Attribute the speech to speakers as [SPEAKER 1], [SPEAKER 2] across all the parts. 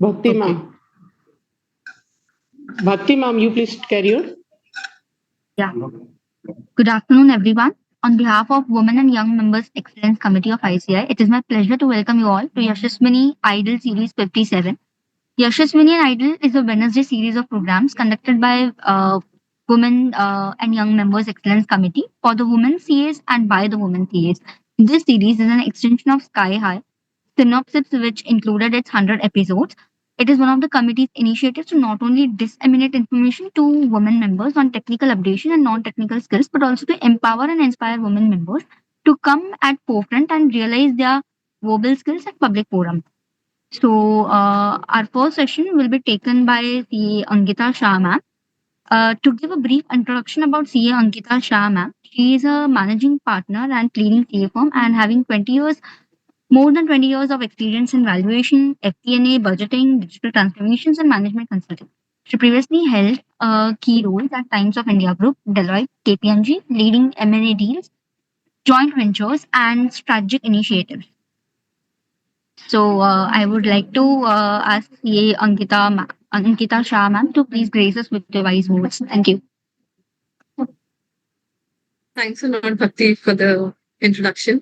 [SPEAKER 1] Bhakti
[SPEAKER 2] Okay.
[SPEAKER 1] ma'am. Bhakti ma'am, you please carry on.
[SPEAKER 3] Yeah. Good afternoon, everyone. On behalf of Women and Young Members Excellence Committee of ICI, it is my pleasure to welcome you all to Yashaswini Idol Series 57. Yashaswini and Idol is a Wednesday series of programs conducted by Women and Young Members Excellence Committee for the women CAs and by the women CAs. This series is an extension of Sky High, synopsis which included its 100 episodes. It is one of the committee's initiatives to not only disseminate information to women members on technical updation and non-technical skills, but also to empower and inspire women members to come at forefront and realize their verbal skills at public forum. So, our first session will be taken by the Ankita Shah ma'am. To give a brief introduction about CA Ankita Shah ma'am, she is a managing partner and leading CA firm and having more than 20 years of experience in valuation, FP&A, budgeting, digital transformations, and management consulting. She previously held key roles at Times of India Group, Deloitte, KPMG, leading M&A deals, joint ventures, and strategic initiatives. So I would like to ask CA Ankita Shah ma'am to please grace us with the wise words. Thank you.
[SPEAKER 2] Thanks a lot, Bhakti, for the introduction.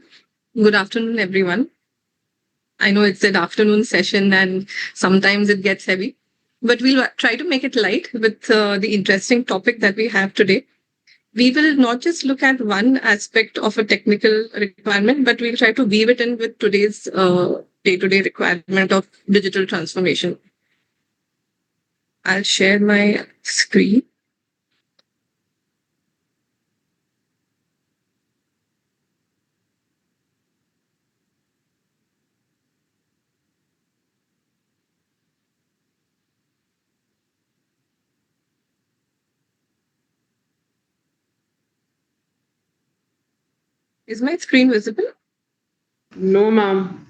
[SPEAKER 2] Good afternoon, everyone. I know it's an afternoon session and sometimes it gets heavy, but we'll try to make it light with the interesting topic that we have today. We will not just look at one aspect of a technical requirement, but we'll try to weave it in with today's day-to-day requirement of digital transformation. I'll share my screen. Is my screen visible?
[SPEAKER 1] No, ma'am.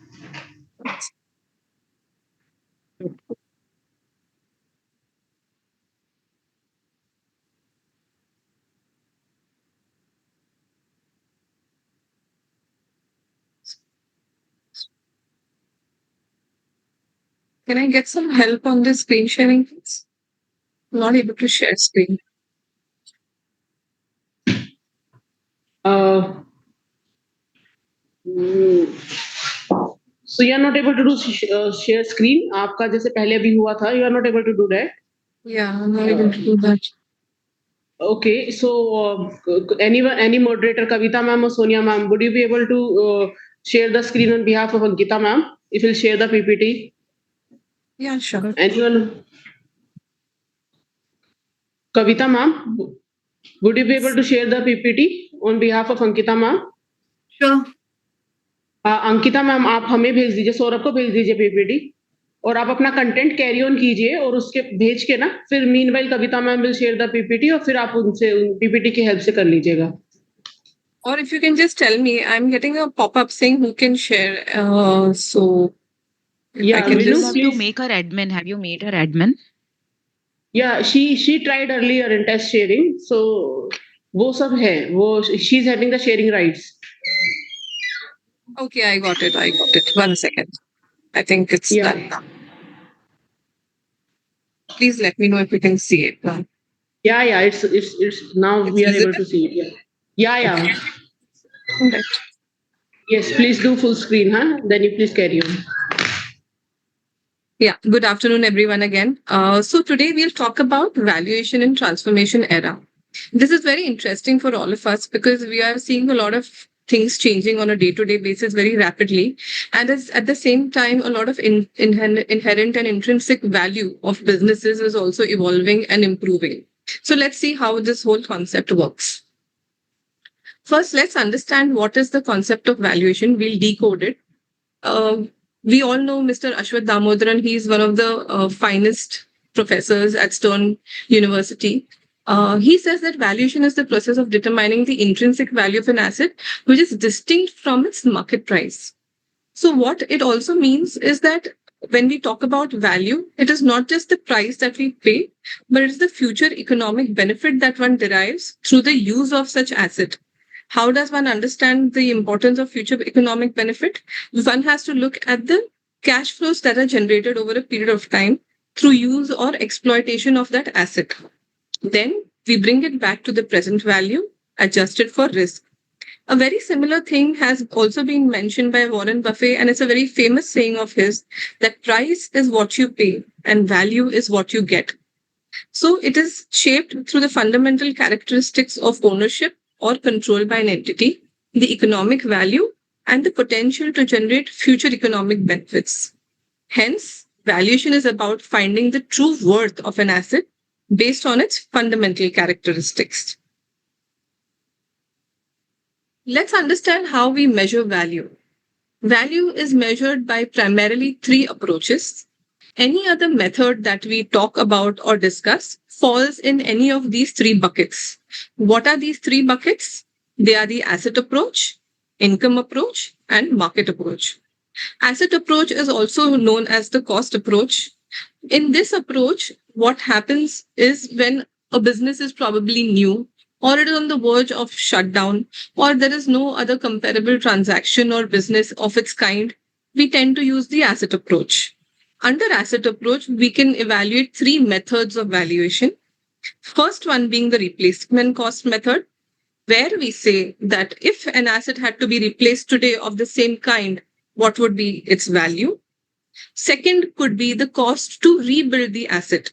[SPEAKER 2] Can I get some help on the screen sharing, please? I'm not able to share screen.
[SPEAKER 1] So you are not able to do share screen. आपका जैसे पहले अभी हुआ था, you are not able to do that.
[SPEAKER 2] Yeah, I'm not able to do that.
[SPEAKER 1] Okay, so any moderator, Kavita ma'am or Sonia ma'am, would you be able to share the screen on behalf of Ankita ma'am? If you'll share the PPT.
[SPEAKER 2] Yeah, sure.
[SPEAKER 1] Anyone? Kavita ma'am, would you be able to share the PPT on behalf of Ankita ma'am?
[SPEAKER 3] Sure.
[SPEAKER 1] Ankita ma'am आप हमें भेज दीजिए, सौरभ को भेज दीजिए PPT और आप अपना कंटेंट कैरी ऑन कीजिए और उसके भेज के ना फिर meanwhile Kavita ma'am will share the PPT और फिर आप उनसे पीपीटी की हेल्प से कर लीजिएगा.
[SPEAKER 2] Or if you can just tell me, I'm getting a pop-up saying who can share. So
[SPEAKER 1] Yeah,
[SPEAKER 2] I can
[SPEAKER 1] Vinu,
[SPEAKER 2] just
[SPEAKER 4] to make her admin. Have you made her admin?
[SPEAKER 1] Yeah, she tried earlier in test sharing, so वो सब है, वो she's having the sharing rights.
[SPEAKER 2] Okay, I got it. 1 second. I think it's done now. Please let me know if you can see it now.
[SPEAKER 1] Yeah, it's now
[SPEAKER 2] It's
[SPEAKER 1] we are
[SPEAKER 2] visible?
[SPEAKER 1] able to see it. Yeah.
[SPEAKER 2] Okay.
[SPEAKER 1] Yes, please do full screen, huh? Then you please carry on.
[SPEAKER 2] Yeah, good afternoon, everyone again. So today we'll talk about valuation in transformation era. This is very interesting for all of us because we are seeing a lot of things changing on a day-to-day basis very rapidly. And at the same time, a lot of inherent and intrinsic value of businesses is also evolving and improving. So let's see how this whole concept works. First, let's understand what is the concept of valuation. We'll decode it. We all know Mr. Ashwath Damodaran. He is one of the finest professors at Stern University. He says that valuation is the process of determining the intrinsic value of an asset, which is distinct from its market price. So what it also means is that when we talk about value, it is not just the price that we pay, but it is the future economic benefit that one derives through the use of such asset. How does one understand the importance of future economic benefit? One has to look at the cash flows that are generated over a period of time through use or exploitation of that asset. Then we bring it back to the present value adjusted for risk. A very similar thing has also been mentioned by Warren Buffett, and it's a very famous saying of his that price is what you pay and value is what you get. So it is shaped through the fundamental characteristics of ownership or control by an entity, the economic value, and the potential to generate future economic benefits. Hence, valuation is about finding the true worth of an asset based on its fundamental characteristics. Let's understand how we measure value. Value is measured by primarily three approaches. Any other method that we talk about or discuss falls in any of these three buckets. What are these three buckets? They are the asset approach, income approach, and market approach. Asset approach is also known as the cost approach. In this approach, what happens is when a business is probably new, or it is on the verge of shutdown, or there is no other comparable transaction or business of its kind, we tend to use the asset approach. Under asset approach, we can evaluate three methods of valuation. First one being the replacement cost method, where we say that if an asset had to be replaced today of the same kind, what would be its value? Second could be the cost to rebuild the asset.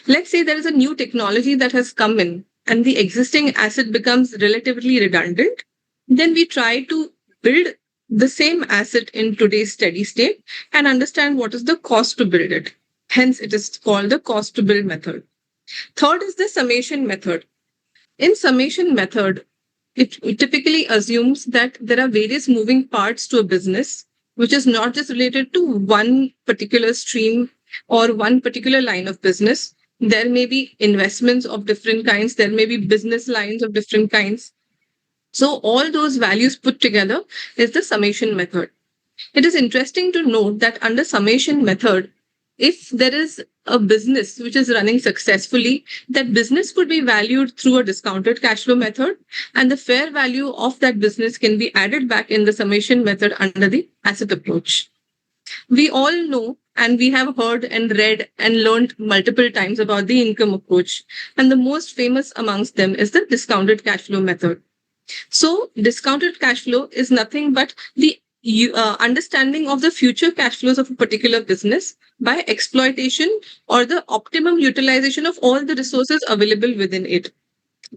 [SPEAKER 2] Let's say there is a new technology that has come in and the existing asset becomes relatively redundant. Then we try to build the same asset in today's steady state and understand what is the cost to build it. Hence, it is called the cost to build method. Third is the summation method. In summation method, it typically assumes that there are various moving parts to a business, which is not just related to one particular stream or one particular line of business. There may be investments of different kinds. There may be business lines of different kinds. So all those values put together is the summation method. It is interesting to note that under summation method, if there is a business which is running successfully, that business could be valued through a discounted cash flow method, and the fair value of that business can be added back in the summation method under the asset approach. We all know and we have heard and read and learned multiple times about the income approach. And the most famous amongst them is the discounted cash flow method. So discounted cash flow is nothing but the understanding of the future cash flows of a particular business by exploitation or the optimum utilization of all the resources available within it.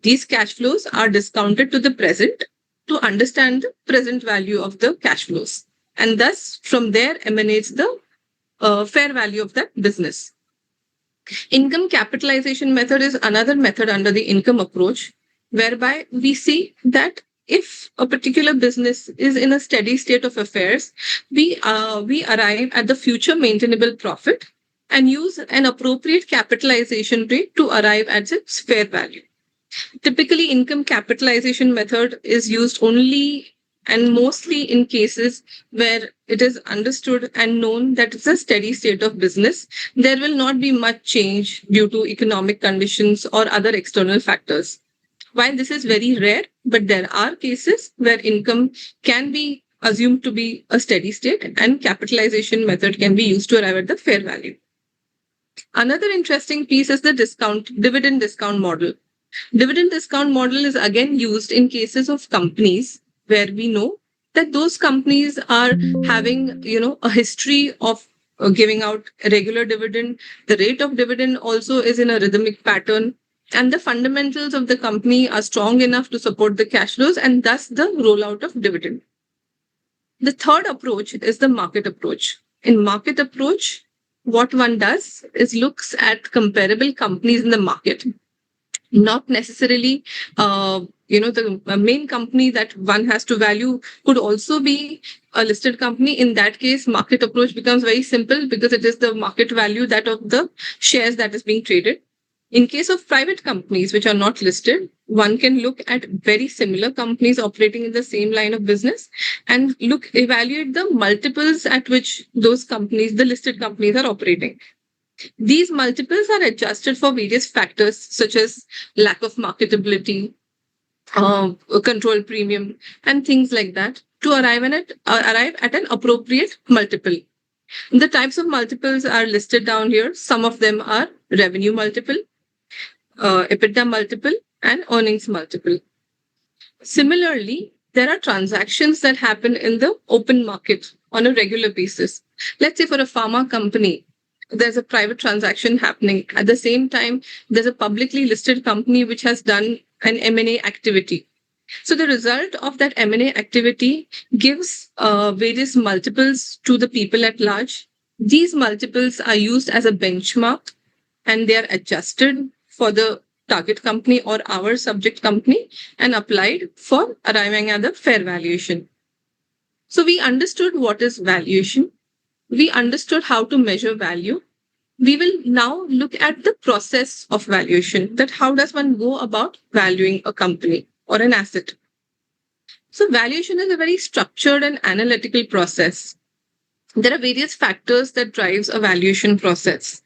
[SPEAKER 2] These cash flows are discounted to the present to understand the present value of the cash flows. And thus, from there emanates the fair value of that business. Income capitalization method is another method under the income approach, whereby we see that if a particular business is in a steady state of affairs, we arrive at the future maintainable profit and use an appropriate capitalization rate to arrive at its fair value. Typically, income capitalization method is used only and mostly in cases where it is understood and known that it's a steady state of business. There will not be much change due to economic conditions or other external factors. While this is very rare, but there are cases where income can be assumed to be a steady state and capitalization method can be used to arrive at the fair value. Another interesting piece is the dividend discount model. Dividend discount model is again used in cases of companies where we know that those companies are having, a history of giving out a regular dividend. The rate of dividend also is in a rhythmic pattern, and the fundamentals of the company are strong enough to support the cash flows and thus the rollout of dividend. The third approach is the market approach. In market approach, what one does is looks at comparable companies in the market. Not necessarily, the main company that one has to value could also be a listed company. In that case, market approach becomes very simple because it is the market value that of the shares that is being traded. In case of private companies which are not listed, one can look at very similar companies operating in the same line of business and evaluate the multiples at which those companies, the listed companies, are operating. These multiples are adjusted for various factors such as lack of marketability, control premium, and things like that to arrive at an appropriate multiple. The types of multiples are listed down here. Some of them are revenue multiple, EBITDA multiple, and earnings multiple. Similarly, there are transactions that happen in the open market on a regular basis. Let's say for a pharma company, there's a private transaction happening. At the same time, there's a publicly listed company which has done an M&A activity. So the result of that M&A activity gives various multiples to the people at large. These multiples are used as a benchmark and they are adjusted for the target company or our subject company and applied for arriving at the fair valuation. So we understood what is valuation. We understood how to measure value. We will now look at the process of valuation, that how does one go about valuing a company or an asset. So valuation is a very structured and analytical process. There are various factors that drives a valuation process.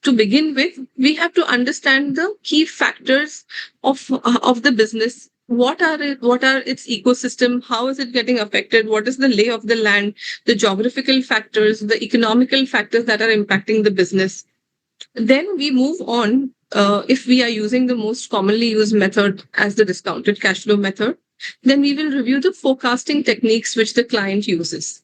[SPEAKER 2] To begin with, we have to understand the key factors of the business. What are its ecosystem? How is it getting affected? What is the lay of the land? The geographical factors, the economical factors that are impacting the business. Then we move on. If we are using the most commonly used method as the discounted cash flow method, then we will review the forecasting techniques which the client uses.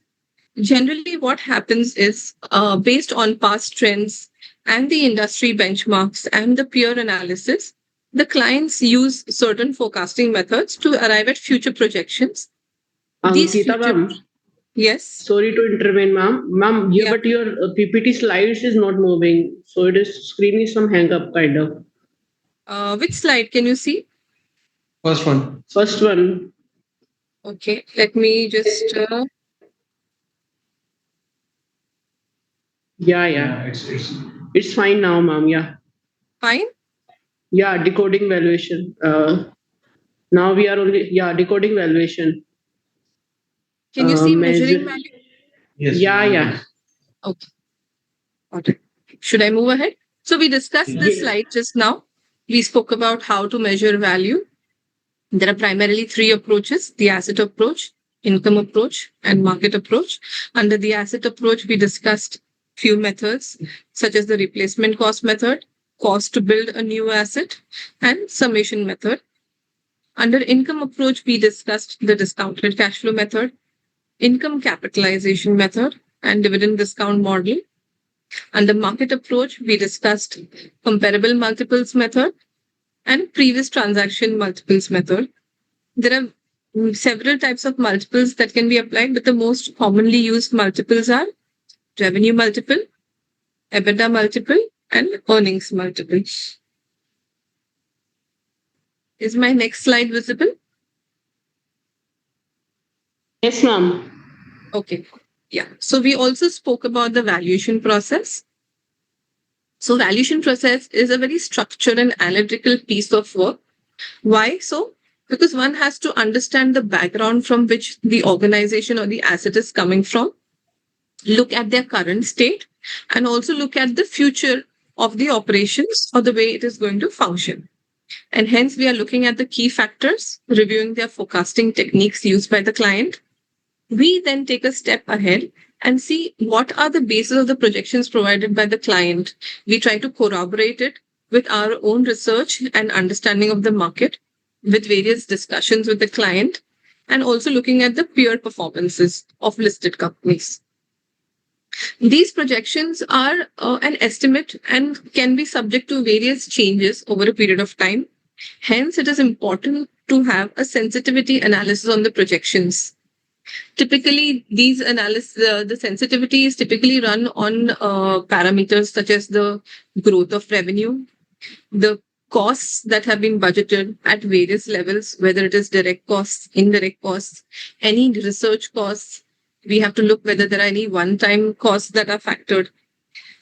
[SPEAKER 2] Generally, what happens is based on past trends and the industry benchmarks and the peer analysis, the clients use certain forecasting methods to arrive at future projections. These
[SPEAKER 1] Ankita
[SPEAKER 2] future,
[SPEAKER 1] ma'am,
[SPEAKER 2] yes.
[SPEAKER 1] sorry to intervene, ma'am. Ma'am,
[SPEAKER 2] Yeah.
[SPEAKER 1] but your PPT slides is not moving, so it is screen is some hang up kind of.
[SPEAKER 2] Which slide can you see?
[SPEAKER 5] First one.
[SPEAKER 1] First one.
[SPEAKER 2] Okay, let me just.
[SPEAKER 1] Yeah. It's fine now, ma'am. Yeah.
[SPEAKER 2] Fine.
[SPEAKER 1] Yeah, decoding valuation. Now we are only decoding valuation.
[SPEAKER 2] Can you see
[SPEAKER 1] Measure.
[SPEAKER 2] measuring value?
[SPEAKER 5] Yes.
[SPEAKER 1] Yeah.
[SPEAKER 2] Okay. Got it. Should I move ahead? So we discussed this
[SPEAKER 1] Yeah.
[SPEAKER 2] slide just now. We spoke about how to measure value. There are primarily three approaches: the asset approach, income approach, and market approach. Under the asset approach, we discussed few methods such as the replacement cost method, cost to build a new asset, and summation method. Under income approach, we discussed the discounted cash flow method, income capitalization method, and dividend discount model. Under market approach, we discussed comparable multiples method and previous transaction multiples method. There are several types of multiples that can be applied, but the most commonly used multiples are revenue multiple, EBITDA multiple, and earnings multiple. Is my next slide visible?
[SPEAKER 1] Yes, ma'am.
[SPEAKER 2] Okay. Yeah. So we also spoke about the valuation process. So valuation process is a very structured and analytical piece of work. Why so? Because one has to understand the background from which the organization or the asset is coming from, look at their current state, and also look at the future of the operations or the way it is going to function. And hence, we are looking at the key factors, reviewing their forecasting techniques used by the client. We then take a step ahead and see what are the basis of the projections provided by the client. We try to corroborate it with our own research and understanding of the market, with various discussions with the client, and also looking at the peer performances of listed companies. These projections are an estimate and can be subject to various changes over a period of time. Hence, it is important to have a sensitivity analysis on the projections. Typically, these analysis, the sensitivity is typically run on parameters such as the growth of revenue, the costs that have been budgeted at various levels, whether it is direct costs, indirect costs, any research costs. We have to look whether there are any one-time costs that are factored.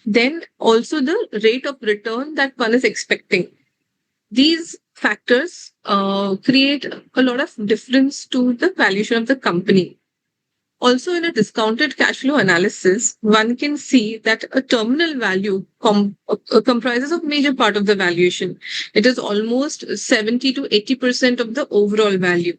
[SPEAKER 2] Then also the rate of return that one is expecting. These factors create a lot of difference to the valuation of the company. Also, in a discounted cash flow analysis, one can see that a terminal value comprises of major part of the valuation. It is almost 70 to 80% of the overall value.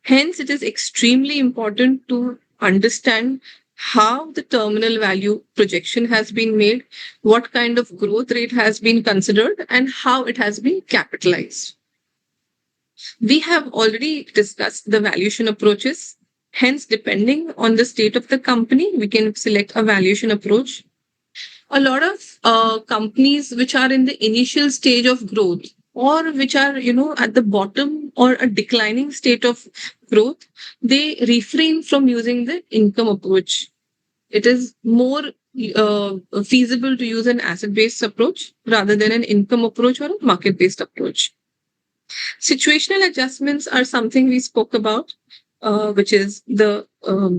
[SPEAKER 2] Hence, it is extremely important to understand how the terminal value projection has been made, what kind of growth rate has been considered, and how it has been capitalized. We have already discussed the valuation approaches. Hence, depending on the state of the company, we can select a valuation approach. A lot of companies which are in the initial stage of growth, or which are at the bottom or a declining state of growth, they refrain from using the income approach. It is more feasible to use an asset based approach rather than an income approach or a market based approach. Situational adjustments are something we spoke about, which is the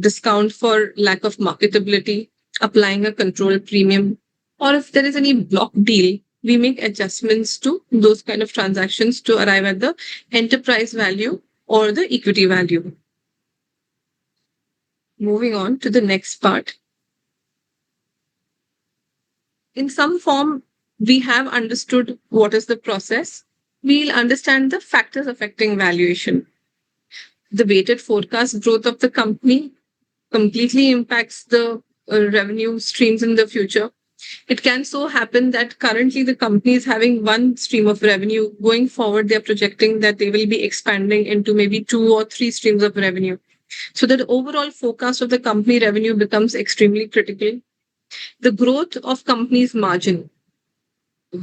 [SPEAKER 2] discount for lack of marketability, applying a control premium, or if there is any block deal, we make adjustments to those kind of transactions to arrive at the enterprise value or the equity value. Moving on to the next part. In some form, we have understood what is the process. We'll understand the factors affecting valuation. The weighted forecast growth of the company completely impacts the revenue streams in the future. It can so happen that currently the company is having one stream of revenue. Going forward, they're projecting that they will be expanding into maybe 2 or 3 streams of revenue. So that the overall forecast of the company revenue becomes extremely critical. The growth of company's margin.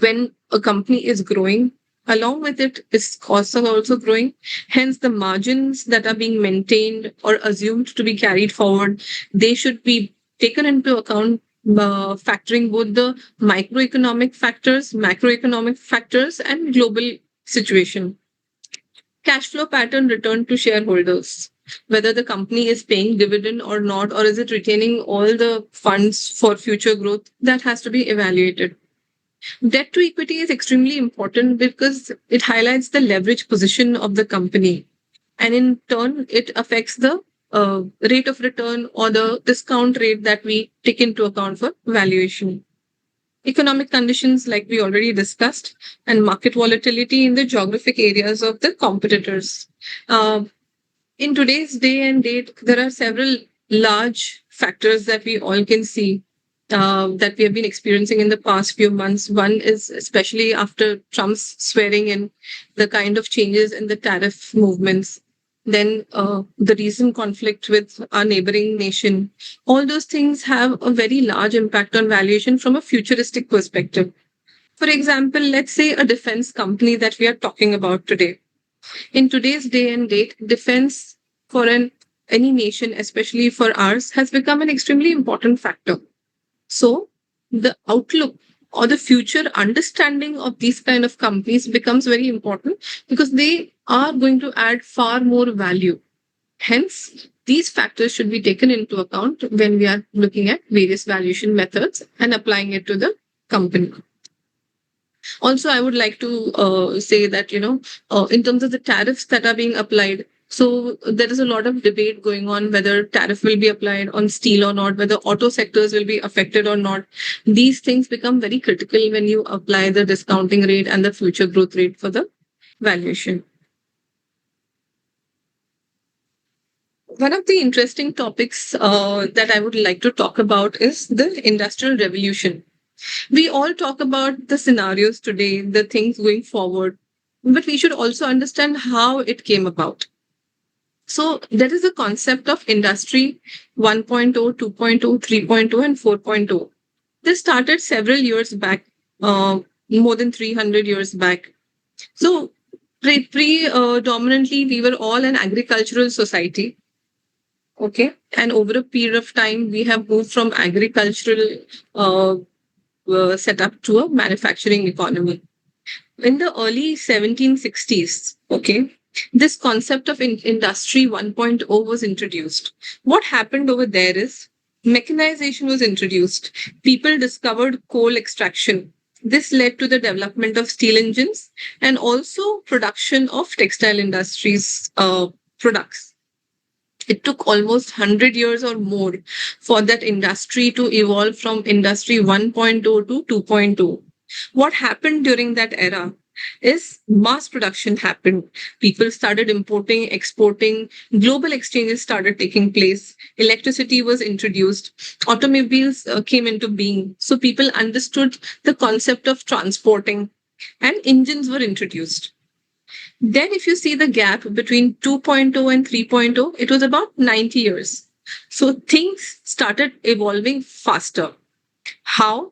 [SPEAKER 2] When a company is growing, along with it, its costs are also growing. Hence, the margins that are being maintained or assumed to be carried forward, they should be taken into account, factoring both the microeconomic factors, macroeconomic factors, and global situation. Cash flow pattern return to shareholders. Whether the company is paying dividend or not, or is it retaining all the funds for future growth, that has to be evaluated. Debt to equity is extremely important because it highlights the leverage position of the company. And in turn, it affects the rate of return or the discount rate that we take into account for valuation. Economic conditions, like we already discussed, and market volatility in the geographic areas of the competitors. In today's day and date, there are several large factors that we all can see that we have been experiencing in the past few months. One is especially after Trump's swearing in, the kind of changes in the tariff movements. Then the recent conflict with our neighboring nation. All those things have a very large impact on valuation from a futuristic perspective. For example, let's say a defense company that we are talking about today. In today's day and date, defense for any nation, especially for ours, has become an extremely important factor. So the outlook or the future understanding of these kind of companies becomes very important because they are going to add far more value. Hence, these factors should be taken into account when we are looking at various valuation methods and applying it to the company. Also, I would like to say that, in terms of the tariffs that are being applied, so there is a lot of debate going on whether tariff will be applied on steel or not, whether auto sectors will be affected or not. These things become very critical when you apply the discounting rate and the future growth rate for the valuation. One of the interesting topics that I would like to talk about is the Industrial Revolution. We all talk about the scenarios today, the things going forward, but we should also understand how it came about. So there is a concept of Industry 1.0, 2.0, 3.0, and 4.0. This started several years back, more than 300 years back. So predominantly, we were all an agricultural society. Okay. And over a period of time, we have moved from agricultural setup to a manufacturing economy. In the early 1760s, okay, this concept of Industry 1.0 was introduced. What happened over there is mechanization was introduced. People discovered coal extraction. This led to the development of steel engines and also production of textile industries products. It took almost 100 years or more for that industry to evolve from Industry 1.0 to 2.0. What happened during that era? is mass production happened. People started importing, exporting, global exchanges started taking place, electricity was introduced, automobiles came into being. So people understood the concept of transporting, and engines were introduced. Then, if you see the gap between 2.0 and 3.0, it was about 90 years. So things started evolving faster. How?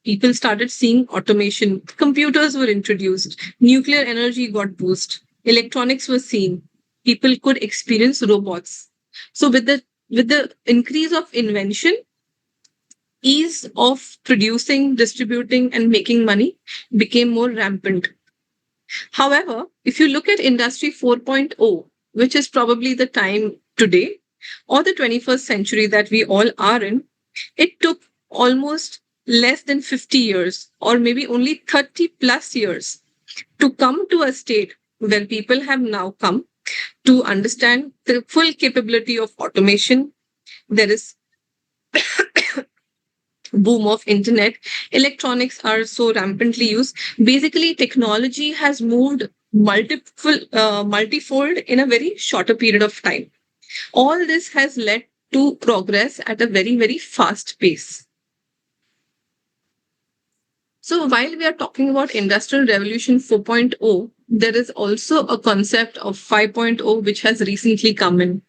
[SPEAKER 2] People started seeing automation. Computers were introduced. Nuclear energy got boosted. Electronics was seen. People could experience robots. So with the increase of invention, ease of producing, distributing, and making money became more rampant. However, if you look at Industry 4.0, which is probably the time today or the 21st century that we all are in, it took almost less than 50 years or maybe only 30 plus years to come to a state where people have now come to understand the full capability of automation. There is boom of internet, electronics are so rampantly used. Basically technology has moved multifold in a very shorter period of time. All this has led to progress at a very, very fast pace. So while we are talking about industrial revolution 4.0, there is also a concept of 5.0 which has recently come in.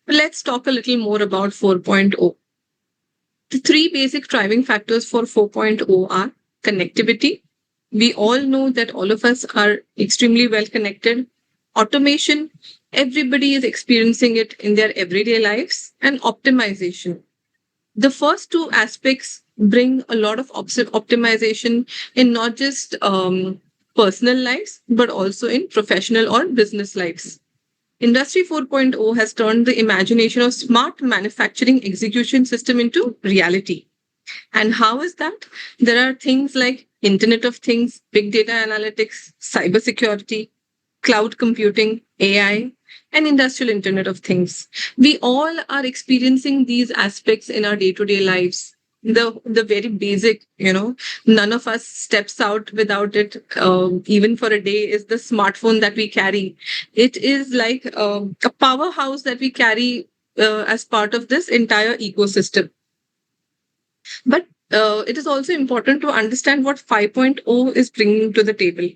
[SPEAKER 2] Let's talk a little more about 4.0. The three basic driving factors for 4.0 are connectivity. We all know that all of us are extremely well connected. Automation, everybody is experiencing it in their everyday lives. And optimization. The first two aspects bring a lot of optimization in not just personal lives, but also in professional or business lives. Industry 4.0 has turned the imagination of smart manufacturing execution system into reality. And how is that? There are things like Internet of Things, big data analytics, cybersecurity, cloud computing, AI, and industrial Internet of Things. We all are experiencing these aspects in our day-to-day lives. The very basic, none of us steps out without it, even for a day, is the smartphone that we carry. It is like a powerhouse that we carry as part of this entire ecosystem. But it is also important to understand what 5.0 is bringing to the table.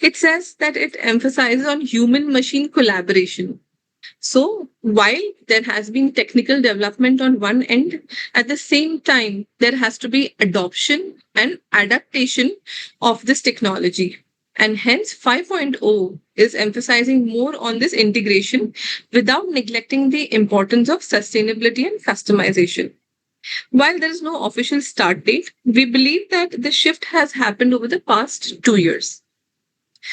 [SPEAKER 2] It says that it emphasizes on human machine collaboration. So while there has been technical development on one end, at the same time, there has to be adoption and adaptation of this technology. And hence 5.0 is emphasizing more on this integration without neglecting the importance of sustainability and customization. While there is no official start date, we believe that the shift has happened over the past 2 years.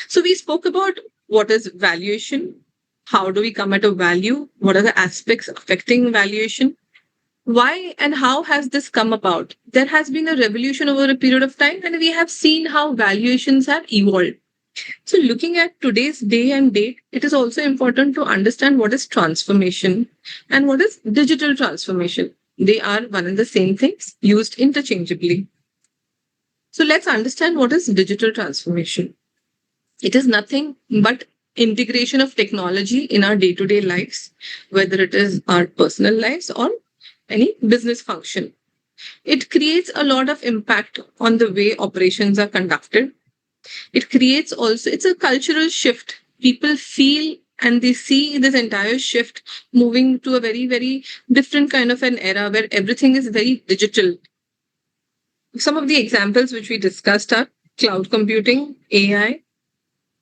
[SPEAKER 2] So we spoke about what is valuation, how do we come at a value, what are the aspects affecting valuation, why and how has this come about? There has been a revolution over a period of time, and we have seen how valuations have evolved. So looking at today's day and date, it is also important to understand what is transformation and what is digital transformation. They are one and the same things used interchangeably. So let's understand what is digital transformation. It is nothing but integration of technology in our day-to-day lives, whether it is our personal lives or any business function. It creates a lot of impact on the way operations are conducted. It creates also, it's a cultural shift. People feel and they see this entire shift moving to a very, very different kind of an era where everything is very digital. Some of the examples which we discussed are cloud computing, AI,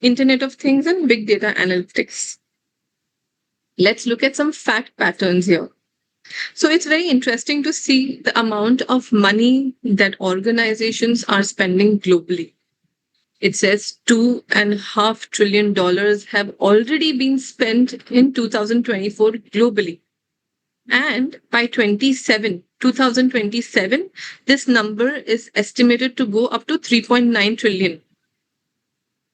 [SPEAKER 2] Internet of Things, and big data analytics. Let's look at some fact patterns here. So it's very interesting to see the amount of money that organizations are spending globally. It says $2.5 trillion have already been spent in 2024 globally. And by 2027, this number is estimated to go up to 3.9 trillion.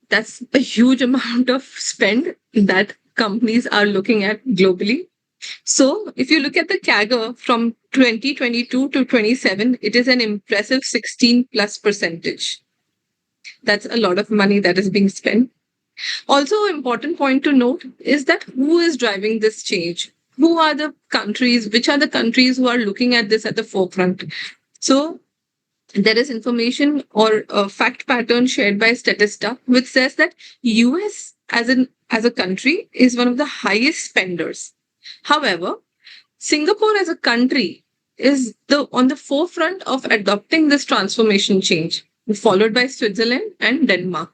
[SPEAKER 2] That's a huge amount of spend that companies are looking at globally. So if you look at the CAGR from 2022 to 27, it is an impressive 16 plus percentage. That's a lot of money that is being spent. Also, important point to note is that who is driving this change? Who are the countries? Which are the countries who are looking at this at the forefront? So there is information or a fact pattern shared by Statista, which says that US as a country is one of the highest spenders. However, Singapore as a country is on the forefront of adopting this transformation change, followed by Switzerland and Denmark.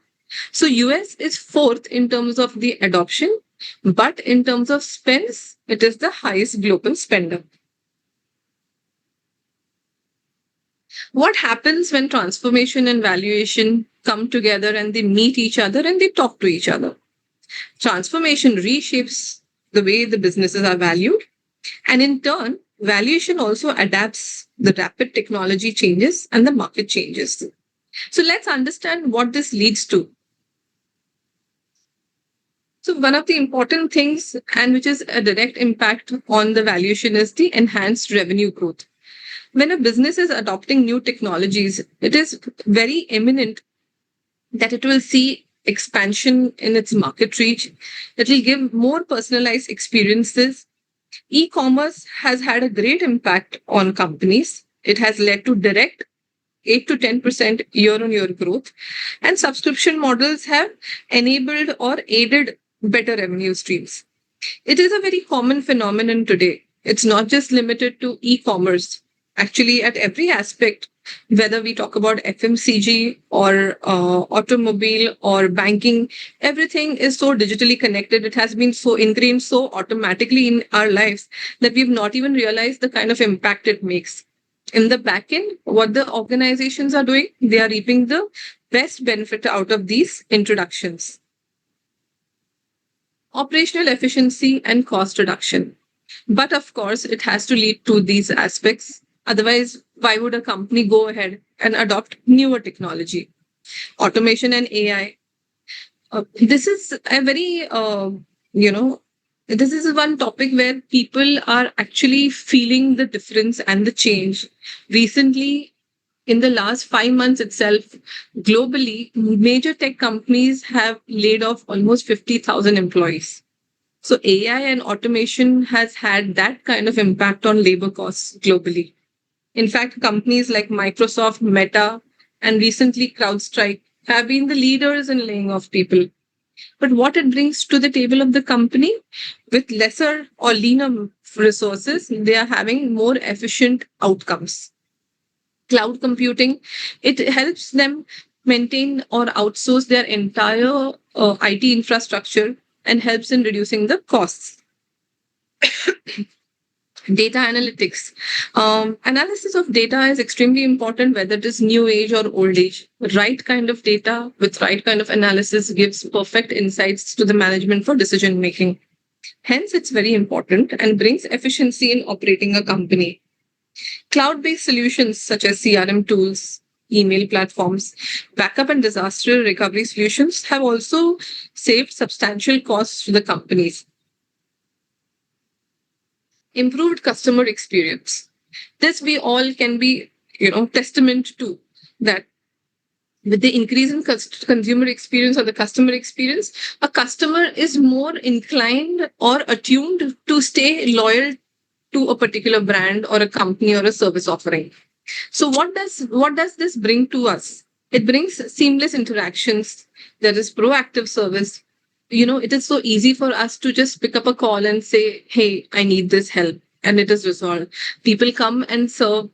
[SPEAKER 2] So US is fourth in terms of the adoption, but in terms of spends, it is the highest global spender. What happens when transformation and valuation come together and they meet each other and they talk to each other? Transformation reshapes the way the businesses are valued. And in turn, valuation also adapts the rapid technology changes and the market changes. So let's understand what this leads to. So one of the important things, and which is a direct impact on the valuation, is the enhanced revenue growth. When a business is adopting new technologies, it is very imminent that it will see expansion in its market reach. It will give more personalized experiences. E-commerce has had a great impact on companies. It has led to direct 8 to 10% year-on-year growth, and subscription models have enabled or aided better revenue streams. It is a very common phenomenon today. It's not just limited to e-commerce. Actually, at every aspect, whether we talk about FMCG or automobile or banking, everything is so digitally connected. It has been so ingrained so automatically in our lives that we've not even realized the kind of impact it makes. In the back end, what the organizations are doing, they are reaping the best benefit out of these introductions. Operational efficiency and cost reduction. But of course, it has to lead to these aspects. Otherwise, why would a company go ahead and adopt newer technology? Automation and AI. This is a very, this is one topic where people are actually feeling the difference and the change. Recently, in the last 5 months itself, globally, major tech companies have laid off almost 50,000 employees. So AI and automation has had that kind of impact on labor costs globally. In fact, companies like Microsoft, Meta, and recently CrowdStrike have been the leaders in laying off people. But what it brings to the table of the company, with lesser or leaner resources, they are having more efficient outcomes. Cloud computing, it helps them maintain or outsource their entire IT infrastructure and helps in reducing the costs. Data analytics. Analysis of data is extremely important, whether it is new age or old age. Right kind of data with right kind of analysis gives perfect insights to the management for decision making. Hence, it's very important and brings efficiency in operating a company. Cloud-based solutions such as CRM tools, email platforms, backup and disaster recovery solutions have also saved substantial costs to the companies. Improved customer experience. This we all can be, testament to that. With the increase in consumer experience or the customer experience, a customer is more inclined or attuned to stay loyal to a particular brand or a company or a service offering. So what does this bring to us? It brings seamless interactions. There is proactive service. It is so easy for us to just pick up a call and say, hey, I need this help. And it is resolved. People come and serve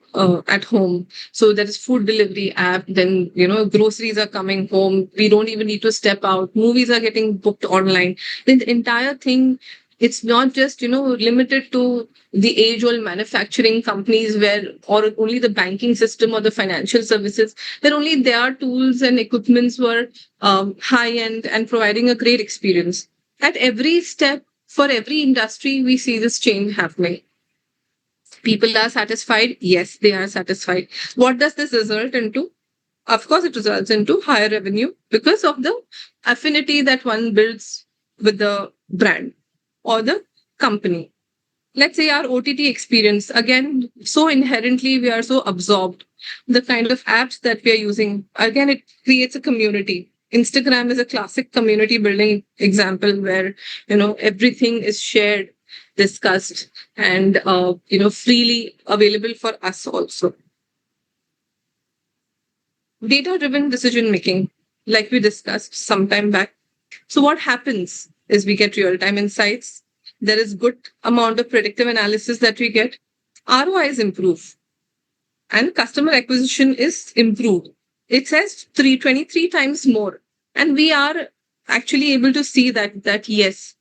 [SPEAKER 2] at home. So there is food delivery app. Then, groceries are coming home. We don't even need to step out. Movies are getting booked online. Then the entire thing, it's not just, limited to the age-old manufacturing companies or only the banking system or the financial services, where only their tools and equipments were high-end and providing a great experience. At every step, for every industry, we see this change happening. People are satisfied. Yes, they are satisfied. What does this result into? Of course, it results into higher revenue because of the affinity that one builds with the brand or the company. Let's say our OTT experience, again, so inherently we are so absorbed. the kind of apps that we are using. Again, it creates a community. Instagram is a classic community building example where, everything is shared, discussed, and, freely available for us also. Data-driven decision making, like we discussed some time back. So what happens is we get real-time insights. There is good amount of predictive analysis that we get. ROIs improve and customer acquisition is improved. It says 323 times more. And we are actually able to see that yes,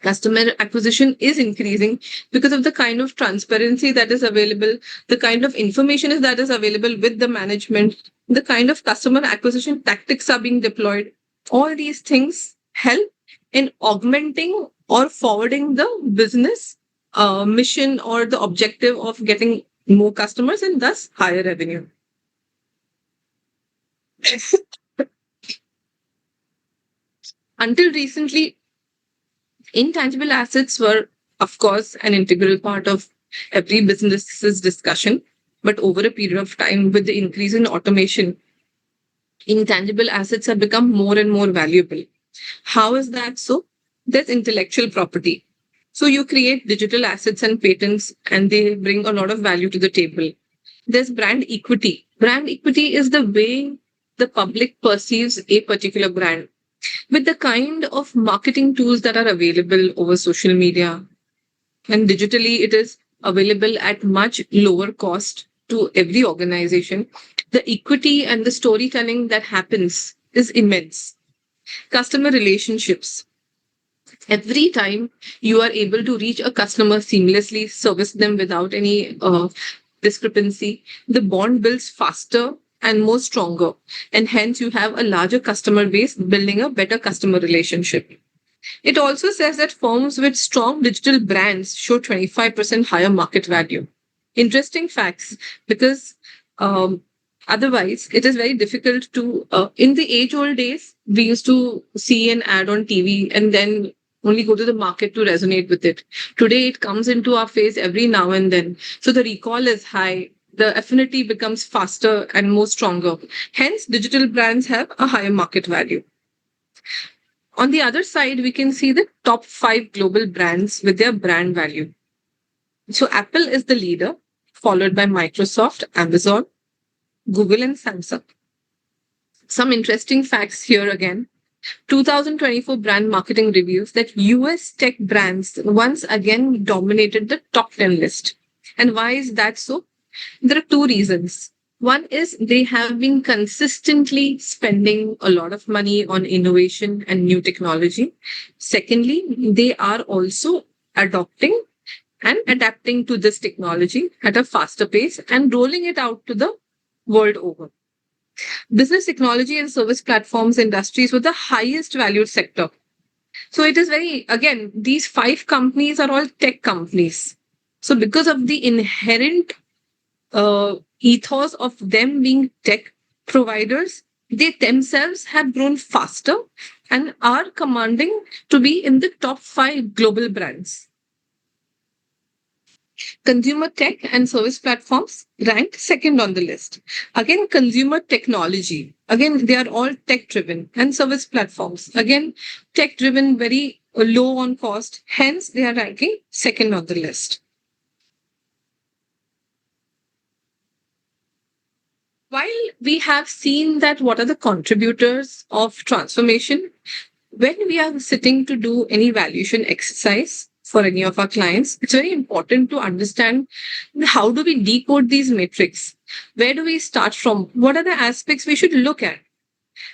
[SPEAKER 2] customer acquisition is increasing because of the kind of transparency that is available, the kind of information that is available with the management, the kind of customer acquisition tactics are being deployed. All these things help in augmenting or forwarding the business mission or the objective of getting more customers and thus higher revenue. Until recently, intangible assets were, of course, an integral part of every business's discussion. But over a period of time, with the increase in automation, intangible assets have become more and more valuable. How is that so? There's intellectual property. So you create digital assets and patents, and they bring a lot of value to the table. There's brand equity. Brand equity is the way the public perceives a particular brand. With the kind of marketing tools that are available over social media and digitally, it is available at much lower cost to every organization. The equity and the storytelling that happens is immense. Customer relationships. Every time you are able to reach a customer seamlessly, service them without any discrepancy, the bond builds faster and more stronger. And hence you have a larger customer base building a better customer relationship. It also says that firms with strong digital brands show 25% higher market value. Interesting facts, because otherwise it is very difficult to, in the age old days, we used to see an ad on TV and then only go to the market to resonate with it. Today it comes into our face every now and then. So the recall is high. The affinity becomes faster and more stronger. Hence, digital brands have a higher market value. On the other side, we can see the top 5 global brands with their brand value. So Apple is the leader, followed by Microsoft, Amazon, Google, and Samsung. Some interesting facts here again. 2024 brand marketing reviews that US tech brands once again dominated the top 10 list. And why is that so? There are 2 reasons. One is they have been consistently spending a lot of money on innovation and new technology. Secondly, they are also adopting and adapting to this technology at a faster pace and rolling it out to the world over. Business technology and service platforms industries were the highest valued sector. So it is again, these 5 companies are all tech companies. So because of the inherent ethos of them being tech providers, they themselves have grown faster and are commanding to be in the top 5 global brands. Consumer tech and service platforms ranked second on the list. Again, consumer technology. Again, they are all tech driven, and service platforms. Again, tech driven, very low on cost. Hence, they are ranking second on the list. While we have seen that what are the contributors of transformation, when we are sitting to do any valuation exercise for any of our clients, it's very important to understand how do we decode these metrics? Where do we start from? What are the aspects we should look at?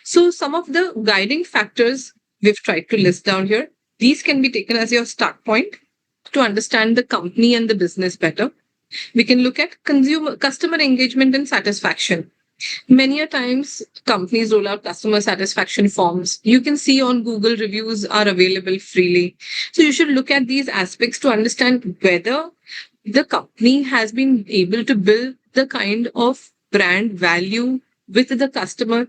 [SPEAKER 2] So some of the guiding factors we've tried to list down here. These can be taken as your start point to understand the company and the business better. We can look at customer engagement and satisfaction. Many a times companies roll out customer satisfaction forms. You can see on Google reviews are available freely. So you should look at these aspects to understand whether the company has been able to build the kind of brand value with the customer.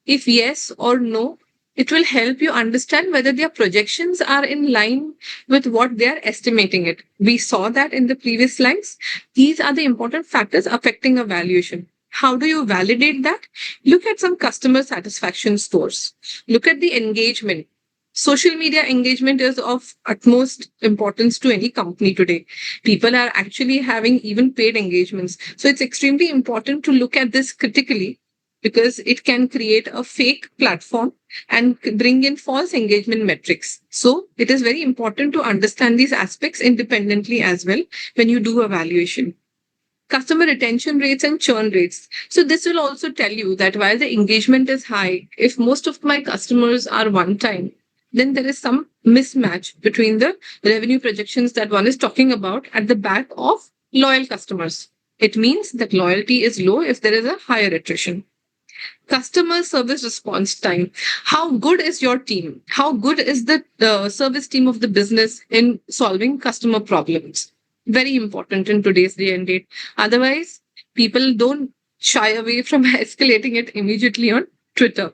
[SPEAKER 2] If yes or no, it will help you understand whether their projections are in line with what they are estimating it. We saw that in the previous slides. These are the important factors affecting a valuation. How do you validate that? Look at some customer satisfaction scores. Look at the engagement. Social media engagement is of utmost importance to any company today. People are actually having even paid engagements. So it's extremely important to look at this critically because it can create a fake platform and bring in false engagement metrics. So it is very important to understand these aspects independently as well when you do evaluation. Customer retention rates and churn rates. So this will also tell you that while the engagement is high, if most of my customers are one time, then there is some mismatch between the revenue projections that one is talking about at the back of loyal customers. It means that loyalty is low if there is a higher attrition. Customer service response time. How good is your team? How good is the service team of the business in solving customer problems? Very important in today's day and date. Otherwise, people don't shy away from escalating it immediately on Twitter.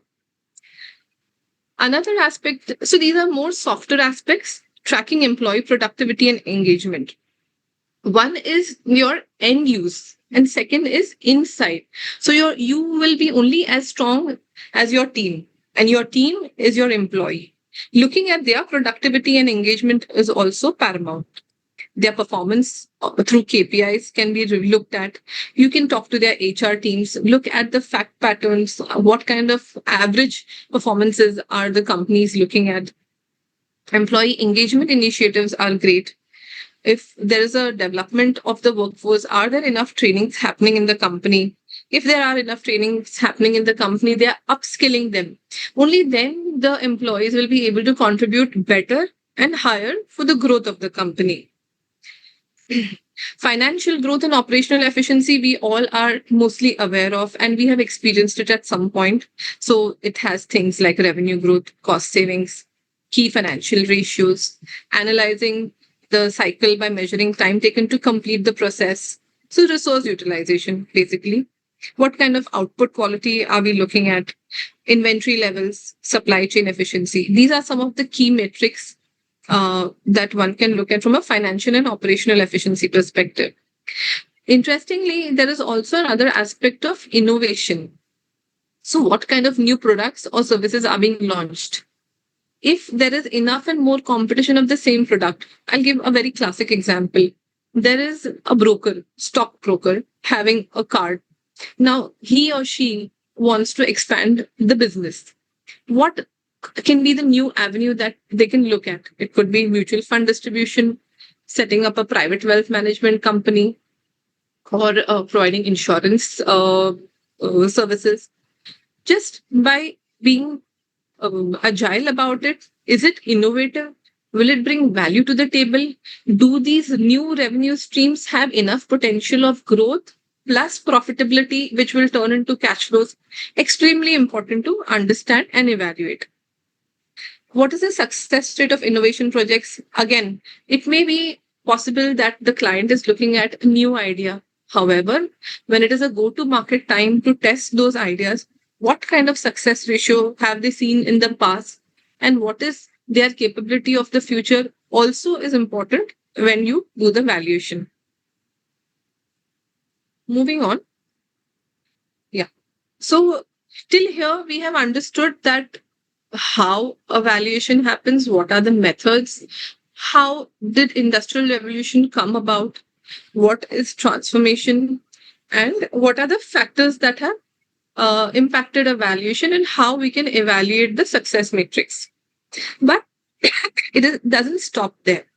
[SPEAKER 2] Another aspect, so these are more softer aspects, tracking employee productivity and engagement. One is your end use, and second is insight. So you will be only as strong as your team, and your team is your employee. Looking at their productivity and engagement is also paramount. Their performance through KPIs can be looked at. You can talk to their HR teams, look at the fact patterns, what kind of average performances are the companies looking at. Employee engagement initiatives are great. If there is a development of the workforce, are there enough trainings happening in the company? If there are enough trainings happening in the company, they are upskilling them. Only then the employees will be able to contribute better and higher for the growth of the company. Financial growth and operational efficiency, we all are mostly aware of, and we have experienced it at some point. So it has things like revenue growth, cost savings, key financial ratios, analyzing the cycle by measuring time taken to complete the process. So resource utilization, basically. What kind of output quality are we looking at? Inventory levels, supply chain efficiency. These are some of the key metrics that one can look at from a financial and operational efficiency perspective. Interestingly, there is also another aspect of innovation. So what kind of new products or services are being launched? If there is enough and more competition of the same product, I'll give a very classic example. There is a broker, stockbroker, having a card. Now, he or she wants to expand the business. What can be the new avenue that they can look at? It could be mutual fund distribution, setting up a private wealth management company, or providing insurance services. Just by being agile about it, is it innovative? Will it bring value to the table? Do these new revenue streams have enough potential of growth plus profitability, which will turn into cash flows? Extremely important to understand and evaluate. What is the success rate of innovation projects? Again, it may be possible that the client is looking at a new idea. However, when it is a go-to-market time to test those ideas, what kind of success ratio have they seen in the past, and what is their capability of the future also is important when you do the valuation. Moving on. Yeah. So till here, we have understood that how evaluation happens, what are the methods, how did industrial revolution come about, what is transformation, and what are the factors that have impacted evaluation, and how we can evaluate the success matrix. But doesn't stop there.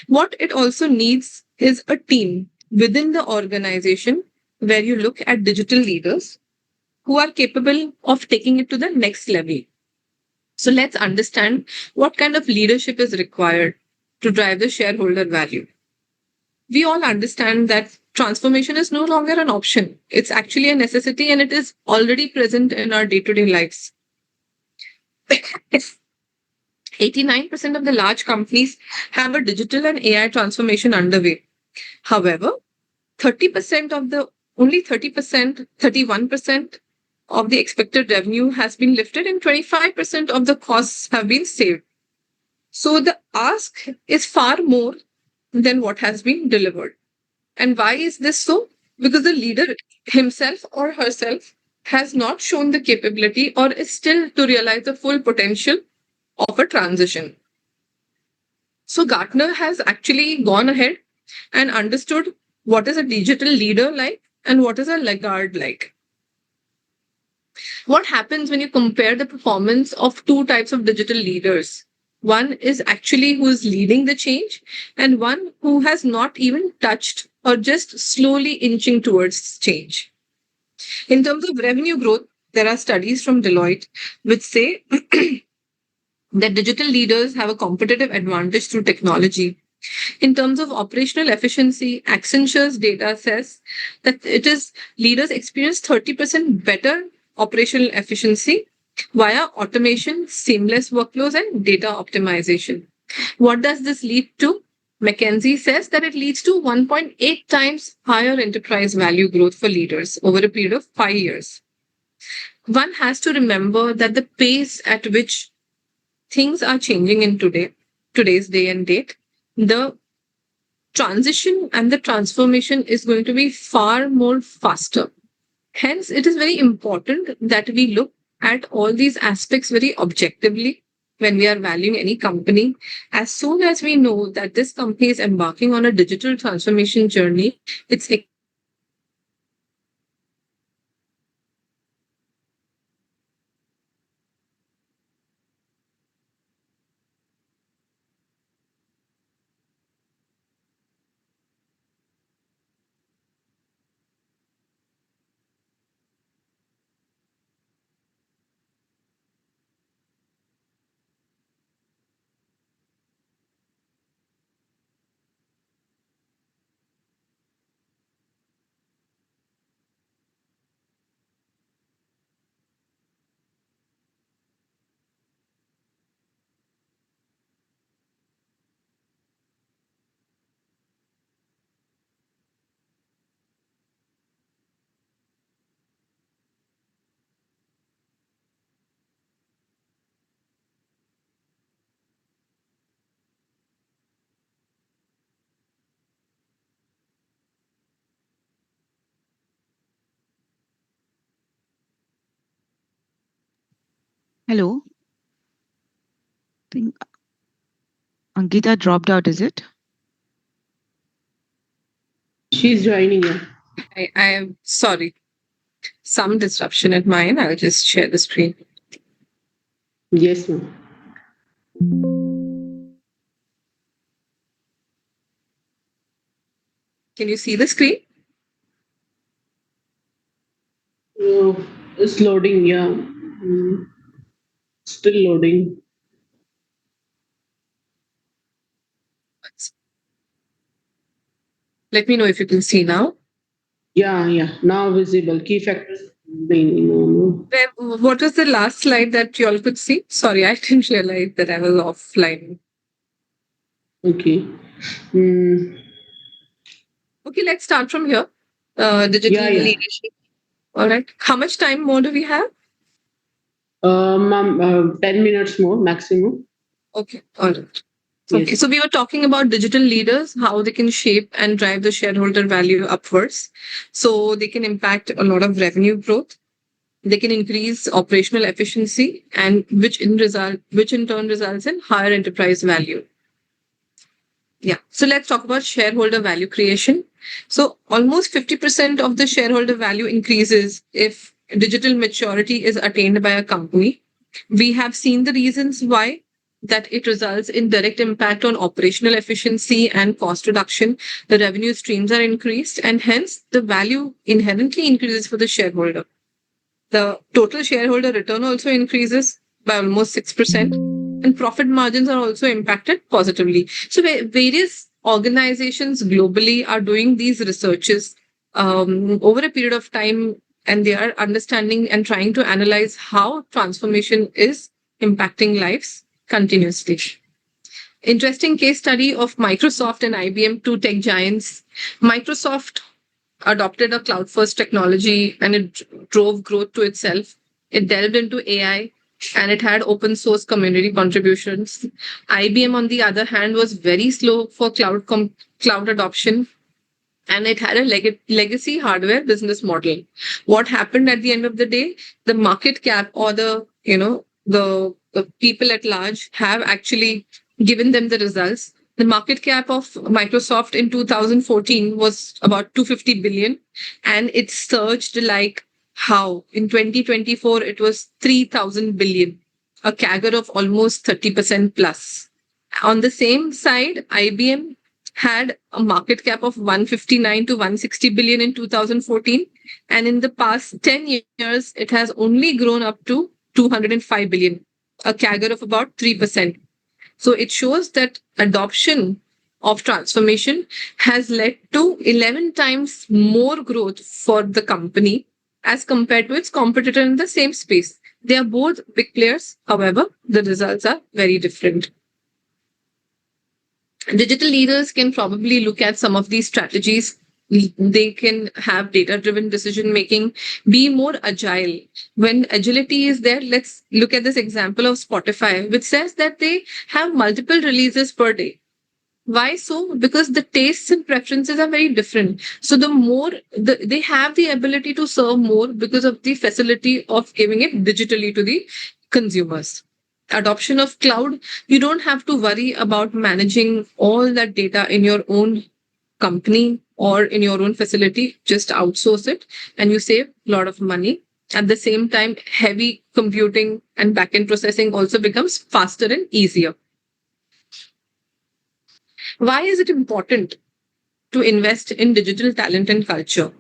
[SPEAKER 2] What it also needs is a team within the organization where you look at digital leaders who are capable of taking it to the next level. So let's understand what kind of leadership is required to drive the shareholder value. We all understand that transformation is no longer an option. It's actually a necessity, and it is already present in our day-to-day lives. 89% of the large companies have a digital and AI transformation underway. However, 31% of the expected revenue has been lifted, and 25% of the costs have been saved. So the ask is far more than what has been delivered. And why is this so? because the leader himself or herself has not shown the capability or is still to realize the full potential of a transition. So Gartner has actually gone ahead and understood what is a digital leader like and what is a laggard like. What happens when you compare the performance of two types of digital leaders? One is actually who is leading the change, and one who has not even touched or just slowly inching towards change. In terms of revenue growth, there are studies from Deloitte which say that digital leaders have a competitive advantage through technology. In terms of operational efficiency, Accenture's data says that it is leaders experience 30% better operational efficiency via automation, seamless workflows, and data optimization. What does this lead to? McKinsey says that it leads to 1.8 times higher enterprise value growth for leaders over a period of 5 years. One has to remember that the pace at which things are changing in today's day and date, the transition and the transformation is going to be far more faster. Hence, it is very important that we look at all these aspects very objectively when we are valuing any company. As soon as we know that this company is embarking on a digital transformation journey, it's
[SPEAKER 4] Hello. Think Ankita dropped out, is it?
[SPEAKER 1] She's joining you.
[SPEAKER 2] I am sorry, some disruption at mine. I'll just share the screen.
[SPEAKER 1] Yes, ma'am.
[SPEAKER 2] Can you see the screen?
[SPEAKER 1] It's loading, yeah. Still loading.
[SPEAKER 2] Let me know if you can see now.
[SPEAKER 1] Yeah. Now visible. Key factors. No.
[SPEAKER 2] What was the last slide that you all could see? Sorry, I didn't realize that I was offline.
[SPEAKER 1] Okay. Mm,
[SPEAKER 2] Okay, let's start from here. Digital
[SPEAKER 1] yeah.
[SPEAKER 2] leadership. All right. How much time more do we have?
[SPEAKER 1] Ma'am, 10 minutes more maximum.
[SPEAKER 2] Okay. All right. Okay.
[SPEAKER 1] Yes.
[SPEAKER 2] So we were talking about digital leaders, how they can shape and drive the shareholder value upwards. So they can impact a lot of revenue growth. They can increase operational efficiency, and which in turn results in higher enterprise value. Yeah. So let's talk about shareholder value creation. So almost 50% of the shareholder value increases if digital maturity is attained by a company. We have seen the reasons why, that it results in direct impact on operational efficiency and cost reduction. The revenue streams are increased, and hence the value inherently increases for the shareholder. The total shareholder return also increases by almost 6%, and profit margins are also impacted positively. So, various organizations globally are doing these researches over a period of time, and they are understanding and trying to analyze how transformation is impacting lives continuously. Interesting case study of Microsoft and IBM, two tech giants. Microsoft adopted a cloud first technology and it drove growth to itself. It delved into AI and it had open source community contributions. IBM, on the other hand, was very slow for cloud adoption. and it had a legacy hardware business model. What happened at the end of the day? The market cap, or the people at large have actually given them the results. The market cap of Microsoft in 2014 was about 250 billion, and it surged like how? In 2024, it was 3,000 billion, a CAGR of almost 30% plus. On the same side, IBM had a market cap of 159 to 160 billion in 2014, and in the past 10 years it has only grown up to 205 billion, a CAGR of about 3%. So it shows that adoption of transformation has led to 11 times more growth for the company as compared to its competitor in the same space. They are both big players, however the results are very different. Digital leaders can probably look at some of these strategies. They can have data driven decision making, be more agile. When agility is there, let's look at this example of Spotify, which says that they have multiple releases per day. Why so? Because the tastes and preferences are very different. So they have the ability to serve more because of the facility of giving it digitally to the consumers. Adoption of cloud, you don't have to worry about managing all that data in your own company or in your own facility. Just outsource it and you save a lot of money. At the same time, heavy computing and backend processing also becomes faster and easier. Why is it important to invest in digital talent and culture?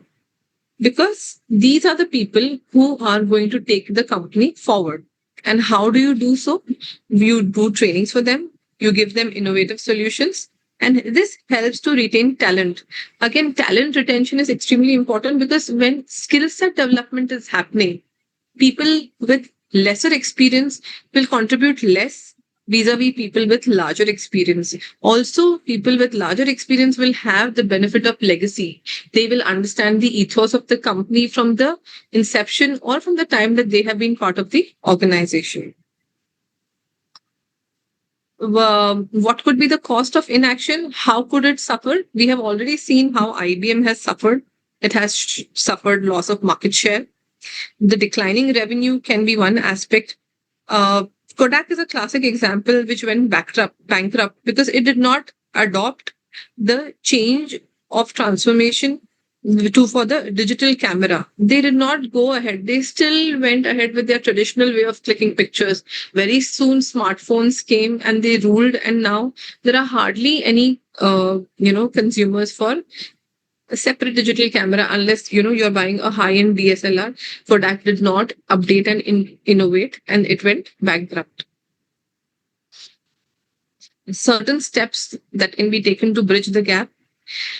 [SPEAKER 2] Because these are the people who are going to take the company forward. And how do you do so? You do trainings for them, you give them innovative solutions, and this helps to retain talent. Again, talent retention is extremely important because when skill set development is happening, people with lesser experience will contribute less vis-a-vis people with larger experience. Also, people with larger experience will have the benefit of legacy. They will understand the ethos of the company from the inception or from the time that they have been part of the organization. What could be the cost of inaction? How could it suffer? We have already seen how IBM has suffered. It has suffered loss of market share. The declining revenue can be one aspect. Kodak is a classic example which went bankrupt because it did not adopt the change of transformation for the digital camera. They did not go ahead. They still went ahead with their traditional way of clicking pictures. Very soon smartphones came and they ruled, and now there are hardly any consumers for a separate digital camera unless you're buying a high-end DSLR. Kodak did not update and innovate, and it went bankrupt. Certain steps that can be taken to bridge the gap: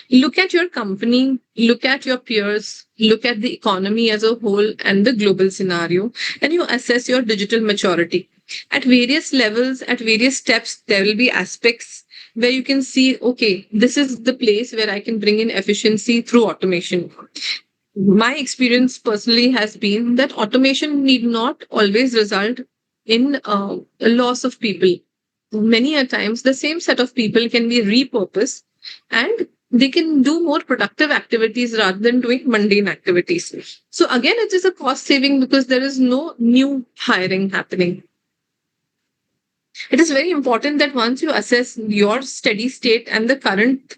[SPEAKER 2] look at your company, look at your peers, look at the economy as a whole and the global scenario, and you assess your digital maturity. At various levels, at various steps, there will be aspects where you can see, okay, this is the place where I can bring in efficiency through automation. My experience personally has been that automation need not always result in a loss of people. Many a times, the same set of people can be repurposed and they can do more productive activities rather than doing mundane activities. So again, it is a cost saving because there is no new hiring happening. It is very important that once you assess your steady state and the current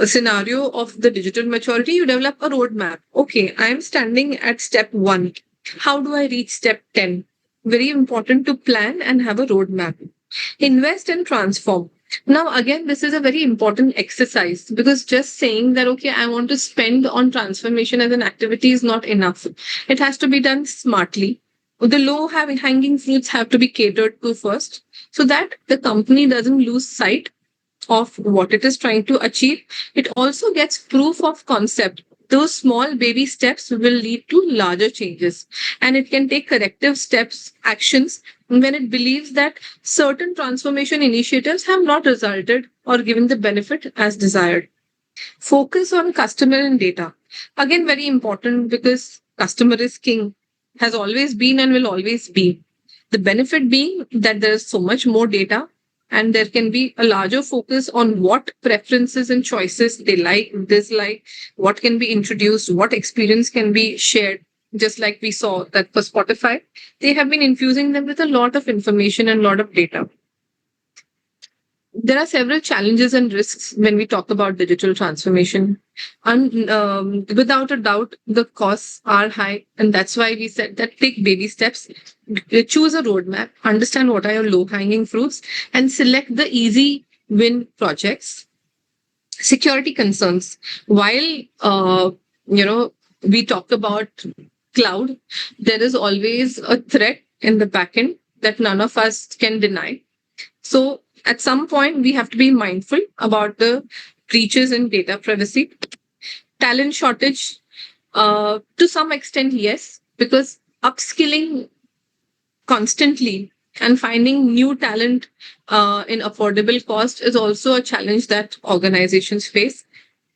[SPEAKER 2] scenario of the digital maturity, you develop a roadmap. Okay, I am standing at step 1. How do I reach step 10? Very important to plan and have a roadmap. Invest and transform. Now, again, this is a very important exercise because just saying that, okay, I want to spend on transformation as an activity is not enough. It has to be done smartly. The low hanging fruits have to be catered to first so that the company doesn't lose sight of what it is trying to achieve. It also gets proof of concept. Those small baby steps will lead to larger changes, and it can take corrective steps, actions, when it believes that certain transformation initiatives have not resulted or given the benefit as desired. Focus on customer and data. Again, very important because customer is king, has always been and will always be. The benefit being that there is so much more data and there can be a larger focus on what preferences and choices they like, dislike, what can be introduced, what experience can be shared. Just like we saw that for Spotify, they have been infusing them with a lot of information and a lot of data. There are several challenges and risks when we talk about digital transformation. Without a doubt, the costs are high. And that's why we said that take baby steps, choose a roadmap, understand what are your low hanging fruits, and select the easy win projects. Security concerns. While, we talk about cloud, there is always a threat in the backend that none of us can deny. So at some point, we have to be mindful about the breaches in data privacy. Talent shortage, to some extent, yes, because upskilling constantly and finding new talent in affordable cost is also a challenge that organizations face.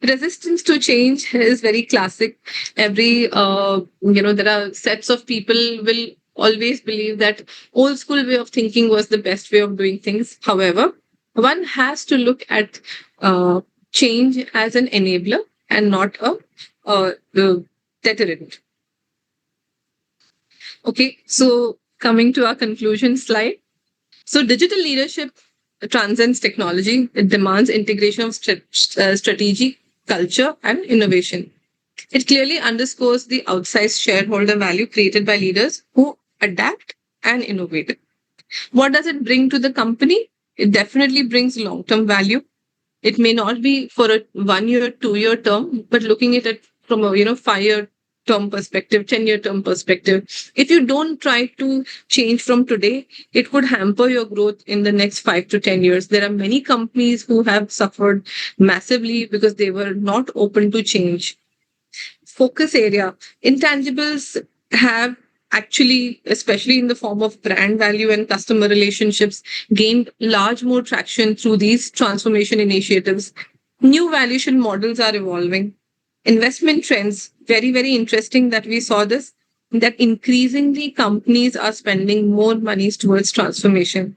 [SPEAKER 2] Resistance to change is very classic. There are sets of people will always believe that old school way of thinking was the best way of doing things. However, one has to look at change as an enabler and not the deterrent. Okay, so coming to our conclusion slide. So digital leadership transcends technology. It demands integration of strategy, culture, and innovation. It clearly underscores the outsized shareholder value created by leaders who adapt and innovate. What does it bring to the company? It definitely brings long-term value. It may not be for a 1 year, 2 year term, but looking at it from a 5 year term perspective, 10 year term perspective. If you don't try to change from today, it could hamper your growth in the next 5 to 10 years. There are many companies who have suffered massively because they were not open to change. Focus area. Intangibles have actually, especially in the form of brand value and customer relationships, gained large more traction through these transformation initiatives. New valuation models are evolving. Investment trends, very, very interesting that we saw this, that increasingly companies are spending more monies towards transformation.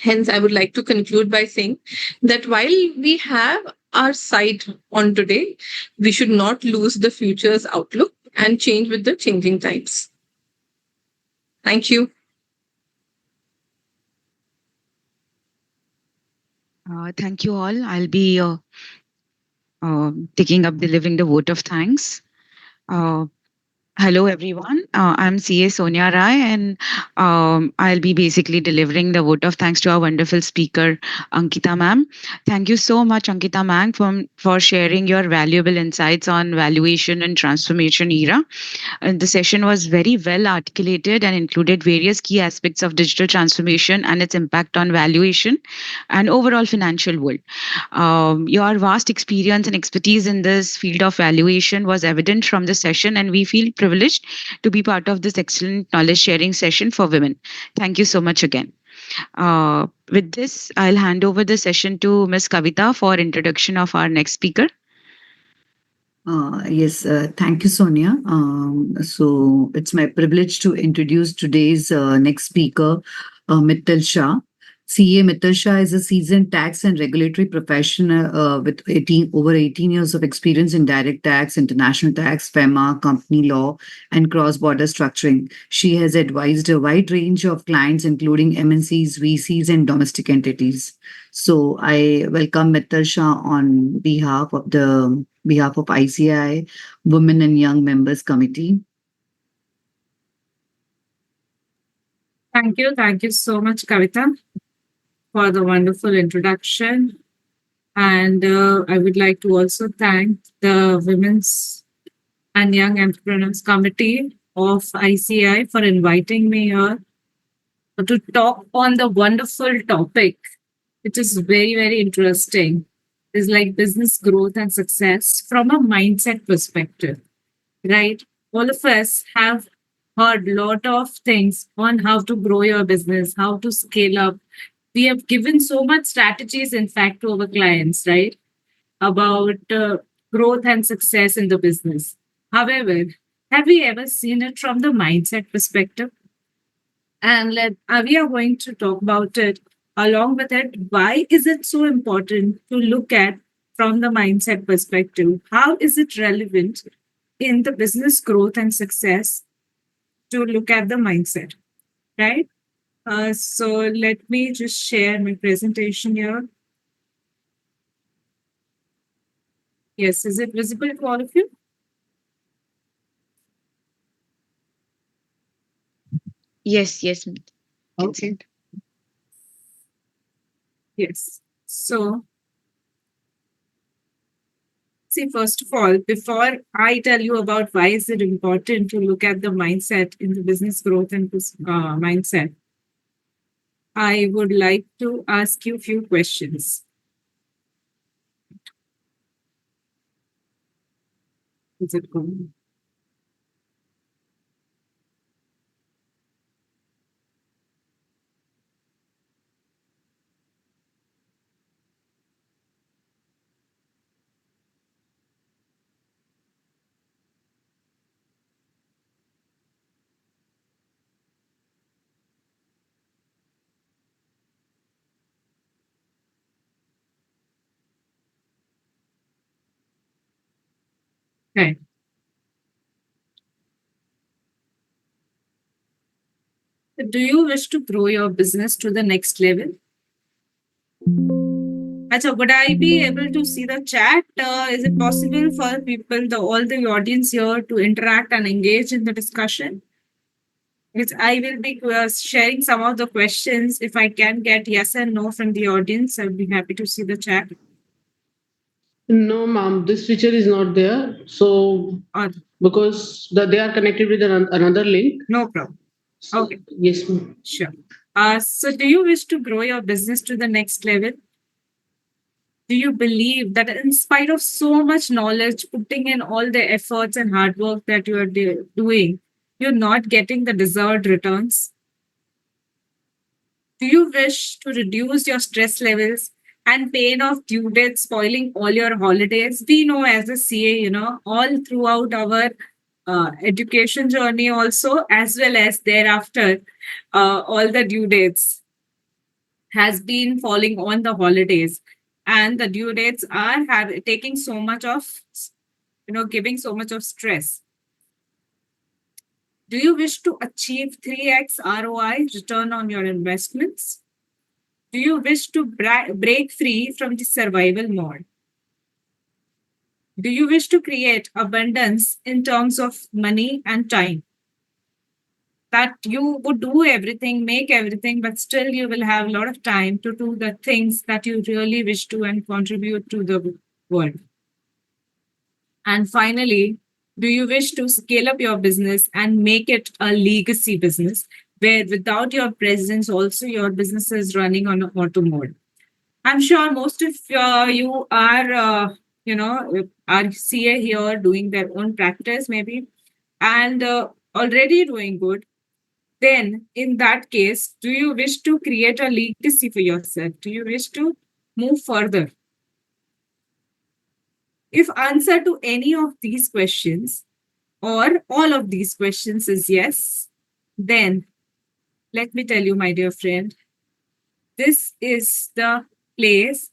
[SPEAKER 2] Hence, I would like to conclude by saying that while we have our sight on today, we should not lose the future's outlook and change with the changing times. Thank you.
[SPEAKER 4] Thank you all. I'll be taking up delivering the vote of thanks. Hello, everyone. I'm CA Sonia Rai, and I'll be basically delivering the vote of thanks to our wonderful speaker, Ankita ma'am. Thank you so much, Ankita ma'am, for sharing your valuable insights on valuation and transformation era. The session was very well articulated and included various key aspects of digital transformation and its impact on valuation and overall financial world. Your vast experience and expertise in this field of valuation was evident from the session, and we feel privileged to be part of this excellent knowledge sharing session for women. Thank you so much again. With this, I'll hand over the session to Ms. Kavita for introduction of our next speaker.
[SPEAKER 6] Yes, thank you, Sonia. So it's my privilege to introduce today's next speaker, Mittal Shah. CA Mittal Shah is a seasoned tax and regulatory professional with over 18 years of experience in direct tax, international tax, FEMA, company law, and cross-border structuring. She has advised a wide range of clients, including MNCs, VCs, and domestic entities. So I welcome Mittal Shah on behalf of ICI Women and Young Members Committee.
[SPEAKER 7] Thank you. Thank you so much, Kavita, for the wonderful introduction. And I would like to also thank the Women's and Young Entrepreneurs Committee of ICI for inviting me here to talk on the wonderful topic, which is very, very interesting. It's like business growth and success from a mindset perspective, right? All of us have heard a lot of things on how to grow your business, how to scale up. We have given so much strategies, in fact, to our clients, right? About growth and success in the business. However, have we ever seen it from the mindset perspective? And we are going to talk about it along with it, why is it so important to look at from the mindset perspective? How is it relevant in the business growth and success to look at the mindset, right? So let me just share my presentation here. Yes, is it visible to all of you?
[SPEAKER 4] Yes, yes. Can see
[SPEAKER 7] Okay.
[SPEAKER 4] it.
[SPEAKER 7] Yes. So, see, first of all, before I tell you about why is it important to look at the mindset in the business growth and mindset, I would like to ask you a few questions. Is it going? Okay. Do you wish to grow your business to the next level? Acha, would I be able to see the chat? Is it possible for people, all the audience here, to interact and engage in the discussion? Because I will be sharing some of the questions. If I can get yes and no from the audience, I'll be happy to see the chat.
[SPEAKER 1] No, ma'am, this feature is not there. So,
[SPEAKER 7] Or
[SPEAKER 1] because they are connected with another link.
[SPEAKER 7] no problem.
[SPEAKER 1] So,
[SPEAKER 7] Okay,
[SPEAKER 1] yes, ma'am.
[SPEAKER 7] sure. So, do you wish to grow your business to the next level? Do you believe that in spite of so much knowledge, putting in all the efforts and hard work that you are doing, you're not getting the deserved returns? Do you wish to reduce your stress levels and pain of due dates spoiling all your holidays? We know as a CA, all throughout our education journey, also, as well as thereafter, all the due dates has been falling on the holidays. And the due dates are taking so much of, giving so much of stress. Do you wish to achieve 3x ROI, return on your investments? Do you wish to break free from the survival mode? Do you wish to create abundance in terms of money and time? That you would do everything, make everything, but still you will have a lot of time to do the things that you really wish to and contribute to the world. And finally, do you wish to scale up your business and make it a legacy business where without your presence, also your business is running on auto mode? I'm sure most of you are, are CA here doing their own practice, maybe, and already doing good. Then, in that case, do you wish to create a legacy for yourself? Do you wish to move further? If answer to any of these questions or all of these questions is yes, then let me tell you, my dear friend, this is the place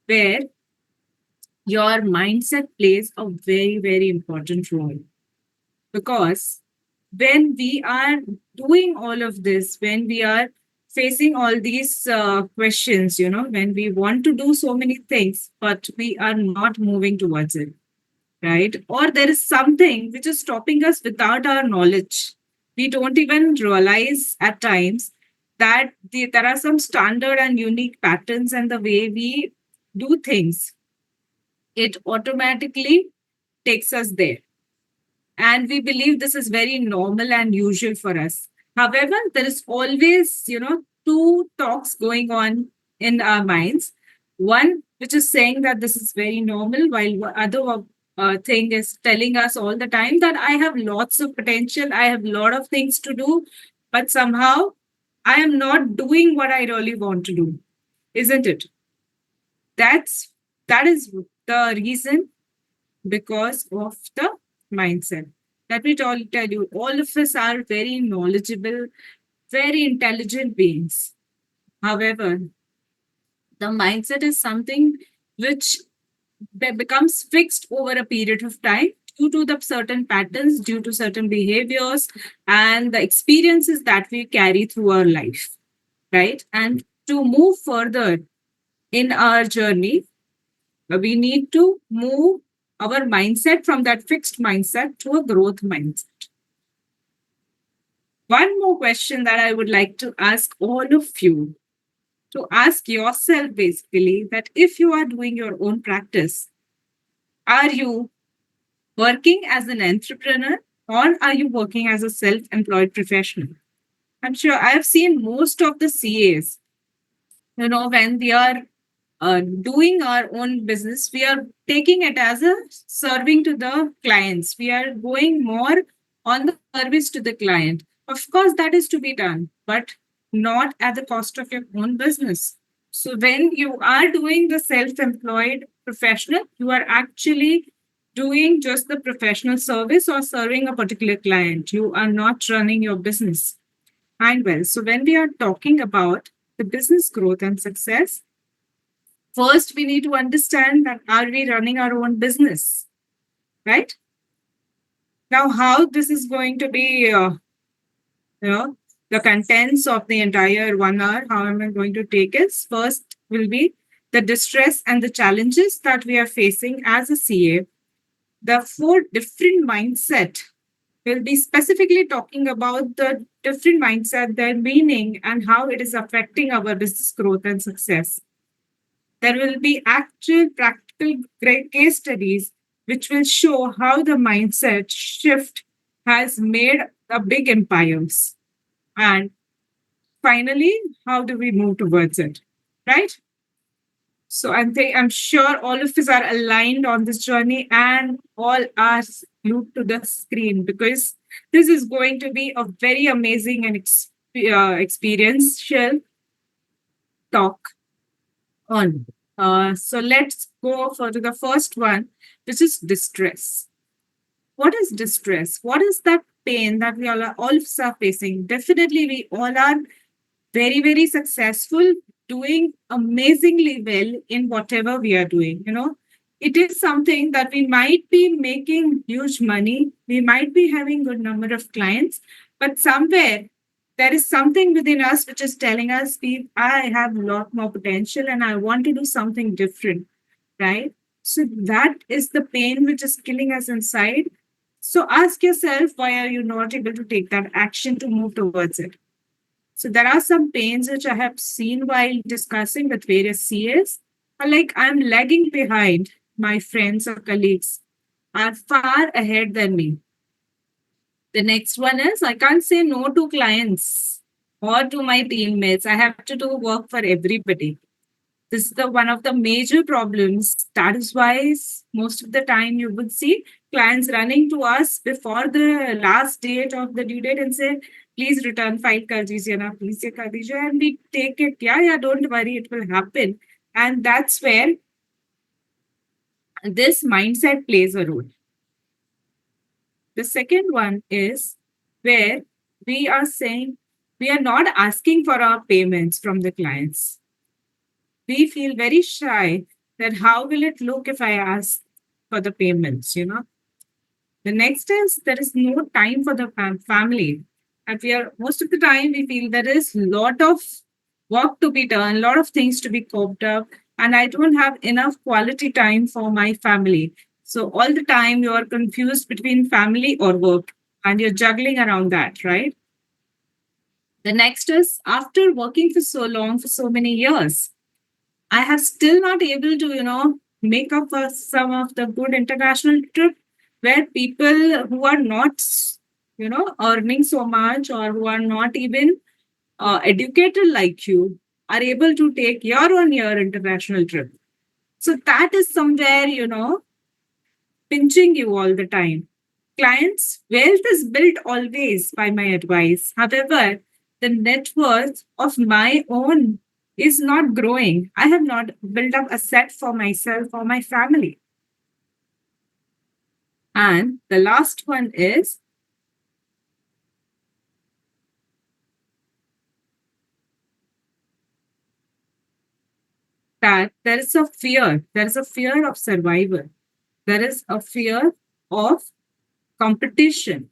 [SPEAKER 7] where your mindset plays a very, very important role. Because when we are doing all of this, when we are facing all these questions, when we want to do so many things, but we are not moving towards it, right? Or there is something which is stopping us without our knowledge. We don't even realize at times that there are some standard and unique patterns and the way we do things. It automatically takes us there. And we believe this is very normal and usual for us. However, there is always, two talks going on in our minds. One, which is saying that this is very normal, while other thing is telling us all the time that I have lots of potential, I have a lot of things to do, but somehow I am not doing what I really want to do, isn't it? That is the reason, because of the mindset. Let me tell you, all of us are very knowledgeable, very intelligent beings. However, The mindset is something which becomes fixed over a period of time due to the certain patterns, due to certain behaviors, and the experiences that we carry through our life, right? And to move further in our journey, we need to move our mindset from that fixed mindset to a growth mindset. One more question that I would like to ask all of you, to ask yourself basically, that if you are doing your own practice, are you working as an entrepreneur or are you working as a self-employed professional? I'm sure I have seen most of the CAs, when we are doing our own business, we are taking it as a serving to the clients. We are going more on the service to the client. Of course, that is to be done, but not at the cost of your own business. So when you are doing the self-employed professional, you are actually doing just the professional service or serving a particular client. You are not running your business. And well, so when we are talking about the business growth and success, first we need to understand that are we running our own business, right? Now, how this is going to be, the contents of the entire 1 hour, how am I going to take is first will be the distress and the challenges that we are facing as a CA. The 4 different mindset will be specifically talking about the different mindset, their meaning, and how it is affecting our business growth and success. There will be actual practical great case studies which will show how the mindset shift has made a big empires. And finally, how do we move towards it? Right? So I'm sure all of us are aligned on this journey and all are glued to the screen because this is going to be a very amazing and experiential talk on. So let's go for the first one, which is distress. What is distress? What is that pain that we all of us are facing? Definitely, we all are very, very successful, doing amazingly well in whatever we are doing. It is something that we might be making huge money. We might be having good number of clients, but somewhere there is something within us which is telling us, I have a lot more potential and I want to do something different, right? So that is the pain which is killing us inside. So ask yourself, why are you not able to take that action to move towards it? So there are some pains which I have seen while discussing with various CAs. Like I'm lagging behind my friends or colleagues are far ahead than me. The next one is I can't say no to clients or to my teammates. I have to do work for everybody. This is one of the major problems. That is why most of the time you would see clients running to us before the last date of the due date and say, please return file kar dijiye na, please ye kar dijiye. And we take it, yeah, don't worry, it will happen. And that's where this mindset plays a role. The second one is where we are saying we are not asking for our payments from the clients. We feel very shy that how will it look if I ask for the payments, The next is there is no time for the family. And most of the time we feel there is a lot of work to be done, a lot of things to be coped up, and I don't have enough quality time for my family. So all the time you are confused between family or work and you're juggling around that, right? The next is after working for so long, for so many years, I have still not able to, make up for some of the good international trip where people who are not, earning so much or who are not even educated like you are able to take year-on-year international trip. So that is somewhere, pinching you all the time. Clients' wealth is built always by my advice. However, the net worth of my own is not growing. I have not built up a set for myself or my family. And the last one is that there is a fear. There is a fear of survival. There is a fear of competition.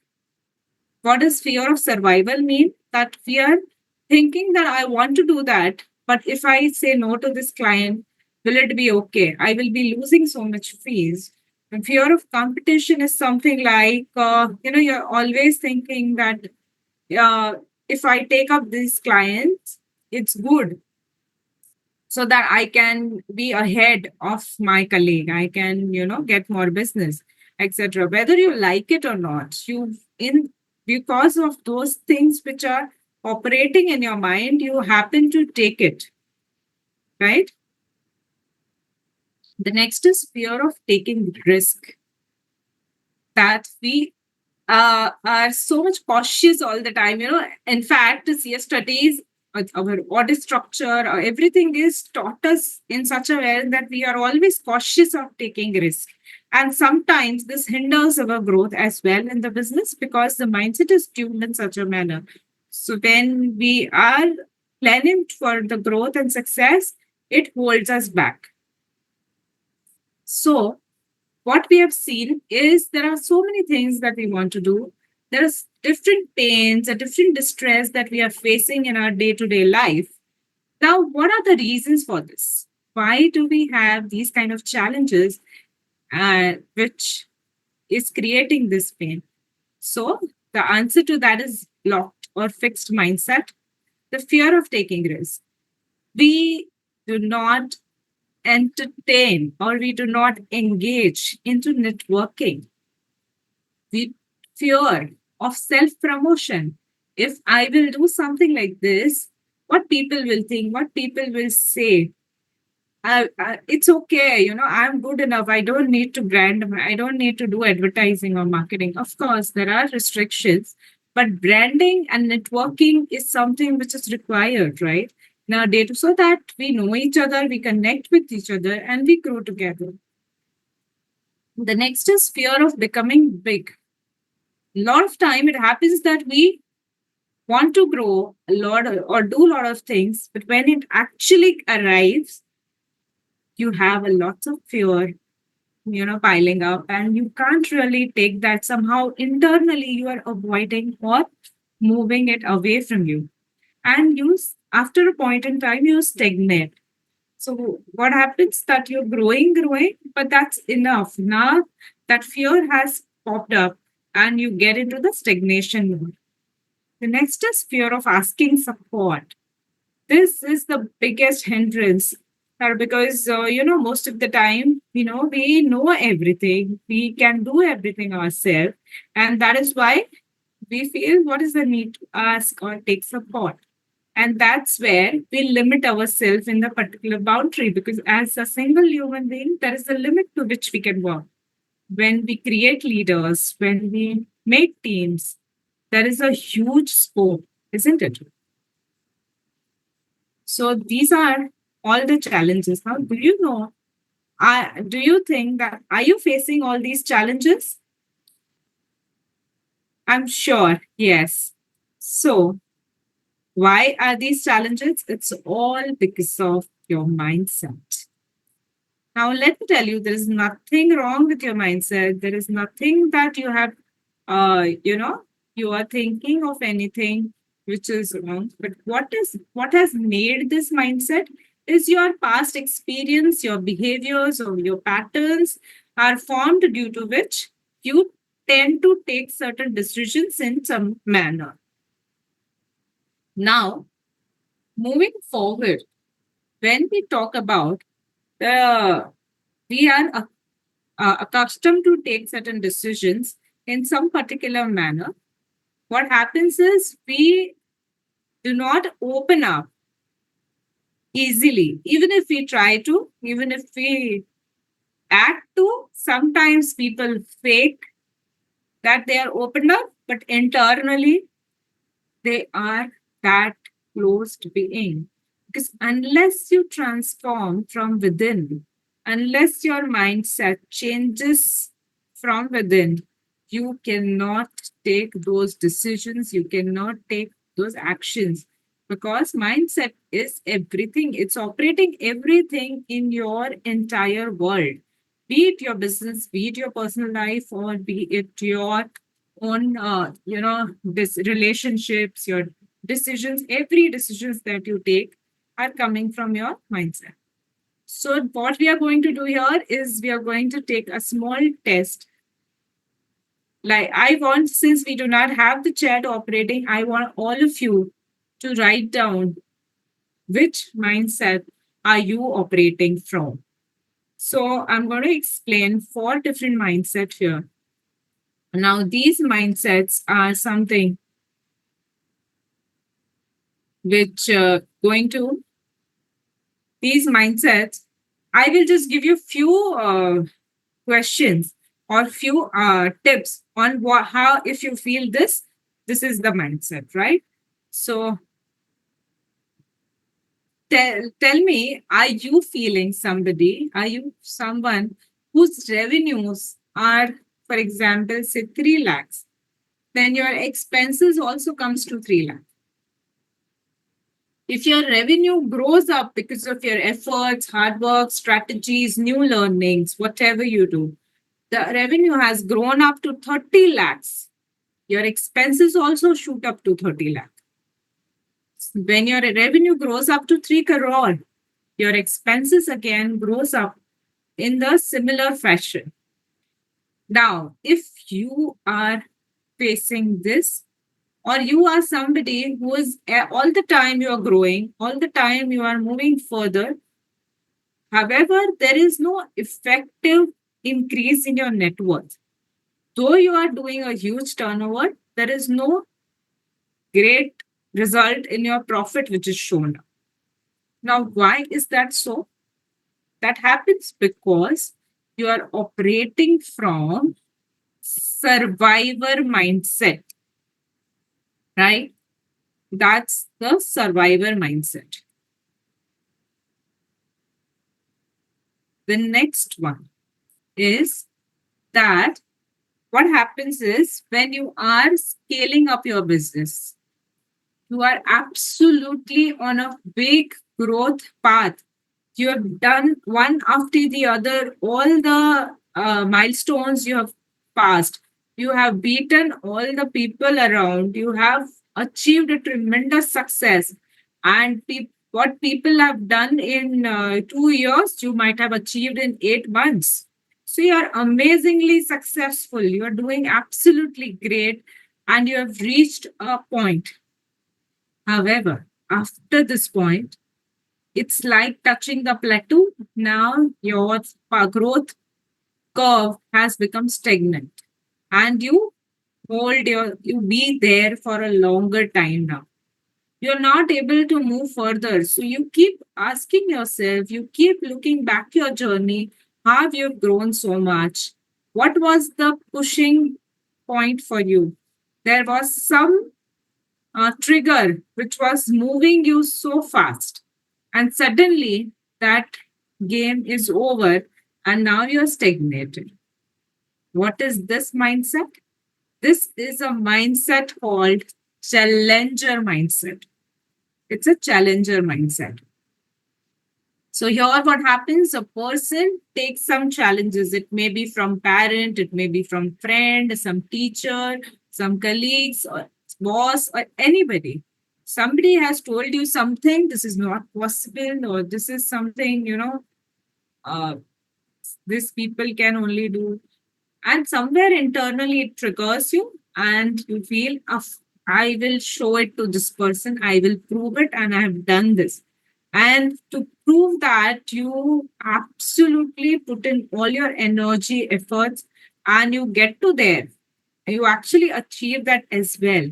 [SPEAKER 7] What does fear of survival mean? That fear thinking that I want to do that, but if I say no to this client, will it be okay? I will be losing so much fees. And fear of competition is something like, you're always thinking that uh, if I take up these clients, it's good so that I can be ahead of my colleague. I can, get more business, etc. Whether you like it or not, you in because of those things which are operating in your mind, you happen to take it, right? The next is fear of taking risk. That we are so much cautious all the time. In fact, CS studies, our audit structure, everything is taught us in such a way that we are always cautious of taking risk. And sometimes this hinders our growth as well in the business because the mindset is tuned in such a manner. So when we are planning for the growth and success, it holds us back. So what we have seen is there are so many things that we want to do. There are different pains, a different distress that we are facing in our day-to-day life. Now, what are the reasons for this? Why do we have these kind of challenges which is creating this pain? So the answer to that is locked or fixed mindset, the fear of taking risk. We do not entertain or we do not engage into networking. We fear of self promotion. If I will do something like this, what people will think, what people will say. It's okay, I'm good enough. I don't need to brand, I don't need to do advertising or marketing. Of course, there are restrictions, but branding and networking is something which is required, right? Nowadays, so that we know each other, we connect with each other, and we grow together. The next is fear of becoming big. A lot of time it happens that we want to grow a lot or do a lot of things, but when it actually arrives, you have a lot of fear, piling up, and you can't really take that. Somehow internally you are avoiding or moving it away from you. And after a point in time, you stagnate. So what happens that you're growing, but that's enough. Now that fear has popped up and you get into the stagnation mode. The next is fear of asking support. This is the biggest hindrance because, most of the time, we know everything. We can do everything ourselves. And that is why we feel what is the need to ask or take support. And that's where we limit ourselves in the particular boundary because as a single human being, there is a limit to which we can work. When we create leaders, when we make teams, there is a huge scope, isn't it? So these are all the challenges. Now, do you know? Do you think that are you facing all these challenges? I'm sure, yes. So, why are these challenges? It's all because of your mindset. Now, let me tell you, there is nothing wrong with your mindset. There is nothing that you have, you are thinking of anything which is wrong. But what has made this mindset is your past experience, your behaviors, or your patterns are formed due to which you tend to take certain decisions in some manner. Now, moving forward, when we talk about we are accustomed to take certain decisions in some particular manner, what happens is we do not open up easily. Even if we try to, even if we act to, sometimes people fake that they are opened up, but internally they are that closed being. Because unless you transform from within, unless your mindset changes from within, you cannot take those decisions, you cannot take those actions. because mindset is everything. It's operating everything in your entire world, be it your business, be it your personal life, or be it your own, this relationships, your decisions. Every decisions that you take are coming from your mindset. So what we are going to do here is we are going to take a small test. Like I want, since we do not have the chat operating, I want all of you to write down which mindset are you operating from. So I'm going to explain 4 different mindsets here. Now, these mindsets are something which these mindsets, I will just give you few questions or few tips on how, if you feel this is the mindset, right? So tell me, are you feeling somebody, are you someone whose revenues are, for example, say 3 lakhs, then your expenses also comes to 3 lakhs. If your revenue grows up because of your efforts, hard work, strategies, new learnings, whatever you do, the revenue has grown up to 30 lakhs, your expenses also shoot up to 30 lakhs. When your revenue grows up to 3 crore, your expenses again grows up in the similar fashion. Now, if you are facing this, or you are somebody who is all the time you are growing, all the time you are moving further, however, there is no effective increase in your net worth. Though you are doing a huge turnover, there is no great result in your profit which is shown. Now, why is that so? That happens because you are operating from survivor mindset, right? That's the survivor mindset. The next one is that what happens is when you are scaling up your business, you are absolutely on a big growth path. You have done one after the other, all the milestones you have passed. You have beaten all the people around. You have achieved a tremendous success. And what people have done in 2 years, you might have achieved in 8 months. So you are amazingly successful. You are doing absolutely great. And you have reached a point. However, after this point, it's like touching the plateau. Now your growth curve has become stagnant, and you be there for a longer time now. You're not able to move further. So you keep asking yourself, you keep looking back your journey, how you've grown so much. What was the pushing point for you? There was some trigger which was moving you so fast, and suddenly that game is over and now you're stagnated. What is this mindset? This is a mindset called challenger mindset. It's a challenger mindset. So here what happens, a person takes some challenges. It may be from parent, it may be from friend, some teacher, some colleagues, or boss, or anybody. Somebody has told you something, this is not possible, or this is something, uh, this people can only do. And somewhere internally it triggers you and you feel, I will show it to this person, I will prove it, and I have done this. And to prove that, you absolutely put in all your energy, efforts, and you get to there. You actually achieve that as well.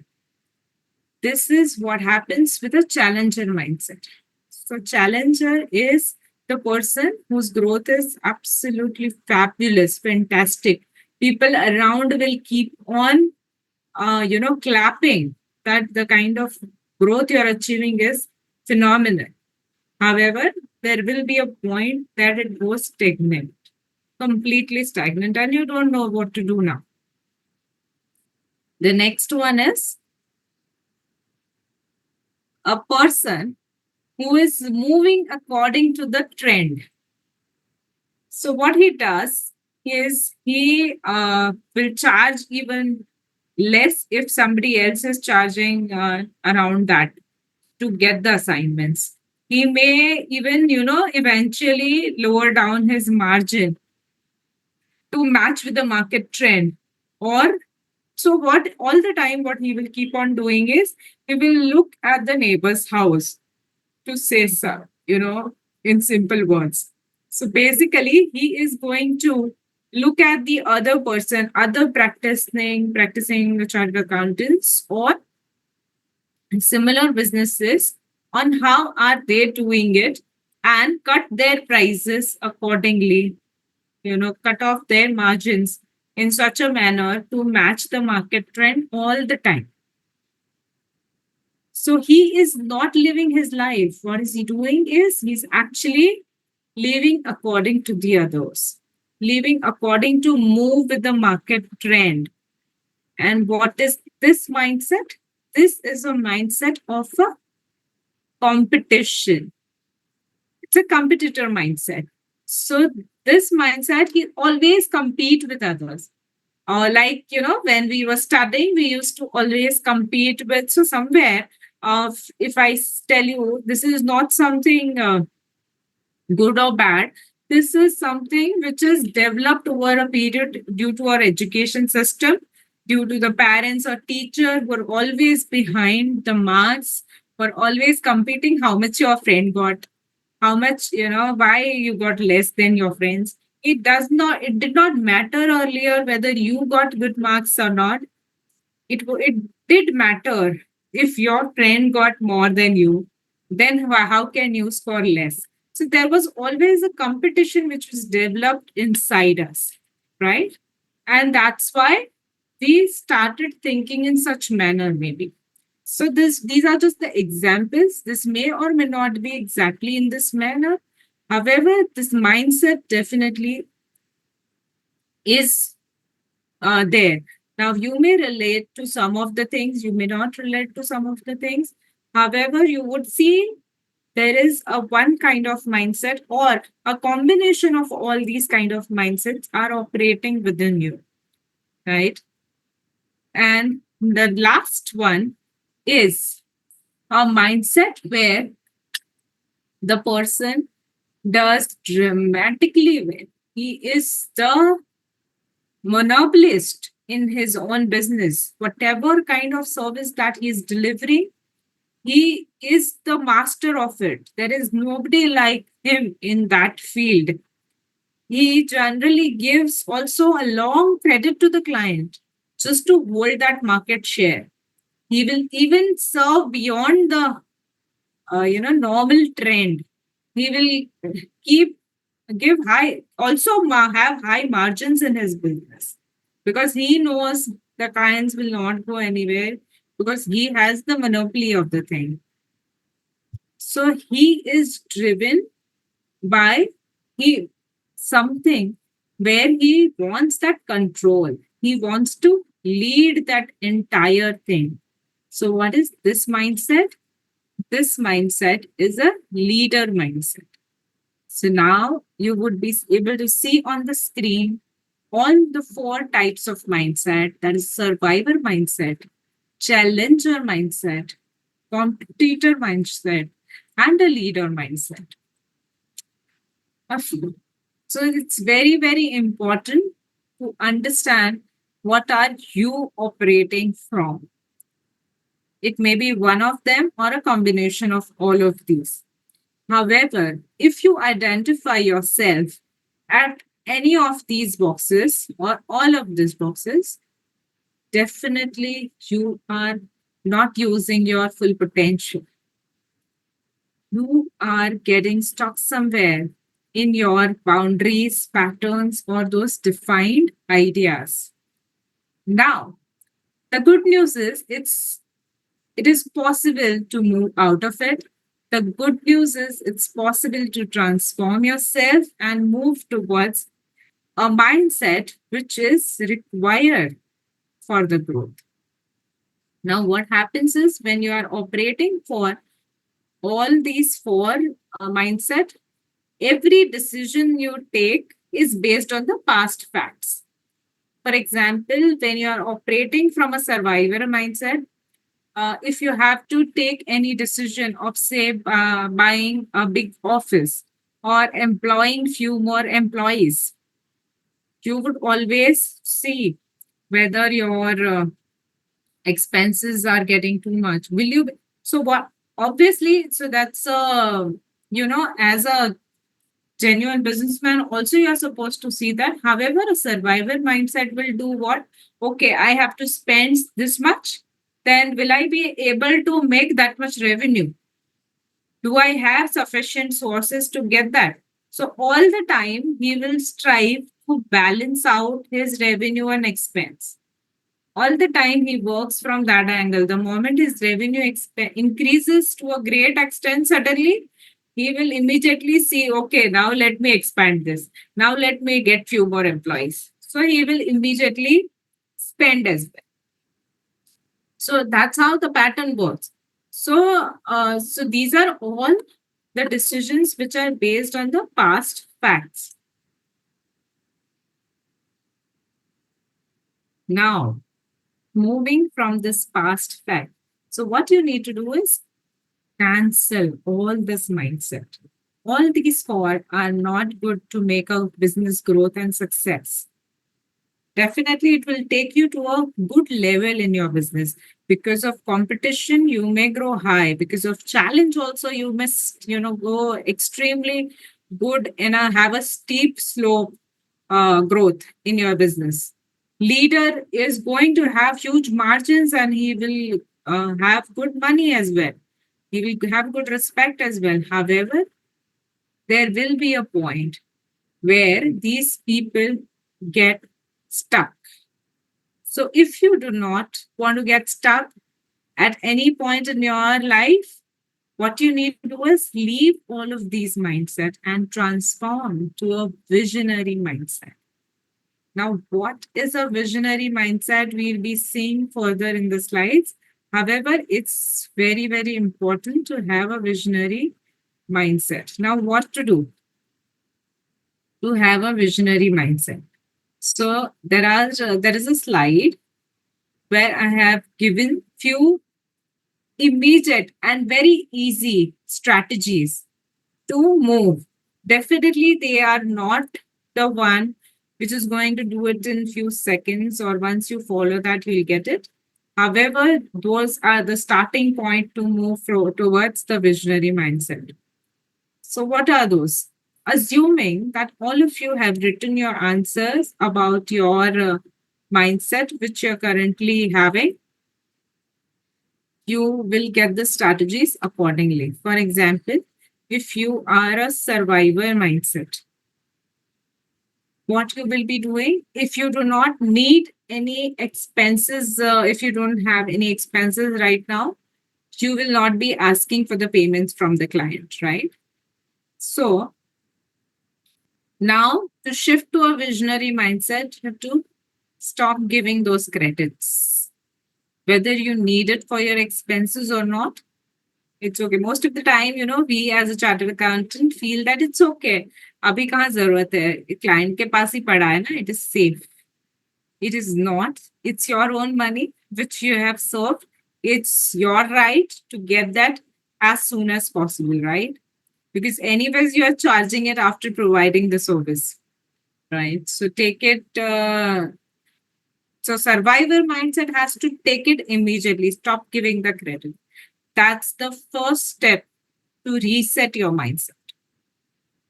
[SPEAKER 7] This is what happens with a challenger mindset. So, challenger is the person whose growth is absolutely fabulous, fantastic. People around will keep on, clapping that the kind of growth you're achieving is phenomenal. However, there will be a point that it goes stagnant, completely stagnant, and you don't know what to do now. The next one is a person who is moving according to the trend. So what he does is he will charge even less if somebody else is charging around that to get the assignments. He may even, eventually lower down his margin to match with the market trend. Or so what all the time what he will keep on doing is he will look at the neighbor's house to say so, in simple words. So basically, he is going to look at the other person, other practicing the chartered accountants or similar businesses on how are they doing it and cut their prices accordingly, cut off their margins in such a manner to match the market trend all the time. So he is not living his life. What is he doing is he's actually living according to the others, living according to move with the market trend. And what is this mindset? This is a mindset of a competition. It's a competitor mindset. So this mindset, he always compete with others. Or like, when we were studying, we used to always compete with, so somewhere, if I tell you, this is not something good or bad. This is something which is developed over a period due to our education system, due to the parents or teacher who are always behind the marks, who are always competing how much your friend got, how much, why you got less than your friends. It did not matter earlier whether you got good marks or not. It did matter if your friend got more than you, then how can you score less? So there was always a competition which was developed inside us, right? And that's why we started thinking in such manner, maybe. So these are just the examples. This may or may not be exactly in this manner. However, this mindset definitely is there. Now, you may relate to some of the things, you may not relate to some of the things. However, you would see there is a one kind of mindset or a combination of all these kind of mindsets are operating within you, right? And the last one is a mindset where the person does dramatically well. He is the monopolist in his own business. Whatever kind of service that he is delivering, he is the master of it. There is nobody like him in that field. He generally gives also a long credit to the client just to hold that market share. He will even serve beyond the normal trend. He will keep give high also have high margins in his business because he knows the clients will not go anywhere because he has the monopoly of the thing. So he is driven by he something where he wants that control. He wants to lead that entire thing. So what is this mindset? This mindset is a leader mindset. So now you would be able to see on the screen all the four types of mindset, that is survivor mindset, challenger mindset, competitor mindset, and a leader mindset. So it's very, very important to understand what are you operating from. It may be one of them or a combination of all of these. However, if you identify yourself at any of these boxes or all of these boxes, definitely you are not using your full potential. You are getting stuck somewhere in your boundaries, patterns, or those defined ideas. Now, the good news is it is possible to move out of it. The good news is it's possible to transform yourself and move towards a mindset which is required for the growth. Now, what happens is when you are operating for all these four mindset, every decision you take is based on the past facts. For example, when you are operating from a survivor mindset, if you have to take any decision of, say, buying a big office or employing few more employees, you would always see whether your expenses are getting too much. Will you? So what? Obviously, so that's as a genuine businessman, also you are supposed to see that. However, a survivor mindset will do what? Okay, I have to spend this much. Then will I be able to make that much revenue? Do I have sufficient sources to get that? So all the time he will strive to balance out his revenue and expense. All the time he works from that angle. The moment his revenue increases to a great extent, suddenly he will immediately see, okay, now let me expand this. Now let me get few more employees. So he will immediately spend as well. So that's how the pattern works. So these are all the decisions which are based on the past facts. Now, moving from this past fact. So what you need to do is cancel all this mindset. All these four are not good to make a business growth and success. Definitely, it will take you to a good level in your business. Because of competition, you may grow high. Because of challenge, also you must, go extremely good and have a steep slope growth in your business. Leader is going to have huge margins and he will have good money as well. He will have good respect as well. However, there will be a point where these people get stuck. So if you do not want to get stuck at any point in your life, what you need to do is leave all of these mindset and transform to a visionary mindset. Now, what is a visionary mindset? We'll be seeing further in the slides. However, it's very, very important to have a visionary mindset. Now, what to do to have a visionary mindset? So there is a slide where I have given few immediate and very easy strategies to move. Definitely, they are not the one which is going to do it in few seconds, or once you follow that, you'll get it. However, those are the starting point to move towards the visionary mindset. So what are those? Assuming that all of you have written your answers about your mindset, which you're currently having, you will get the strategies accordingly. For example, if you are a survivor mindset, what you will be doing if you do not need any expenses, if you don't have any expenses right now, you will not be asking for the payments from the client, right? So now to shift to a visionary mindset, you have to stop giving those credits. Whether you need it for your expenses or not, it's okay. Most of the time, we as a chartered accountant feel that it's okay. Abhi kahan zarurat hai? Client ke paas hi pada hai na, it is safe. It is not. It's your own money which you have served. It's your right to get that as soon as possible, right? Because anyways, you are charging it after providing the service, right? So take it. So survivor mindset has to take it immediately. Stop giving the credit. That's the first step to reset your mindset.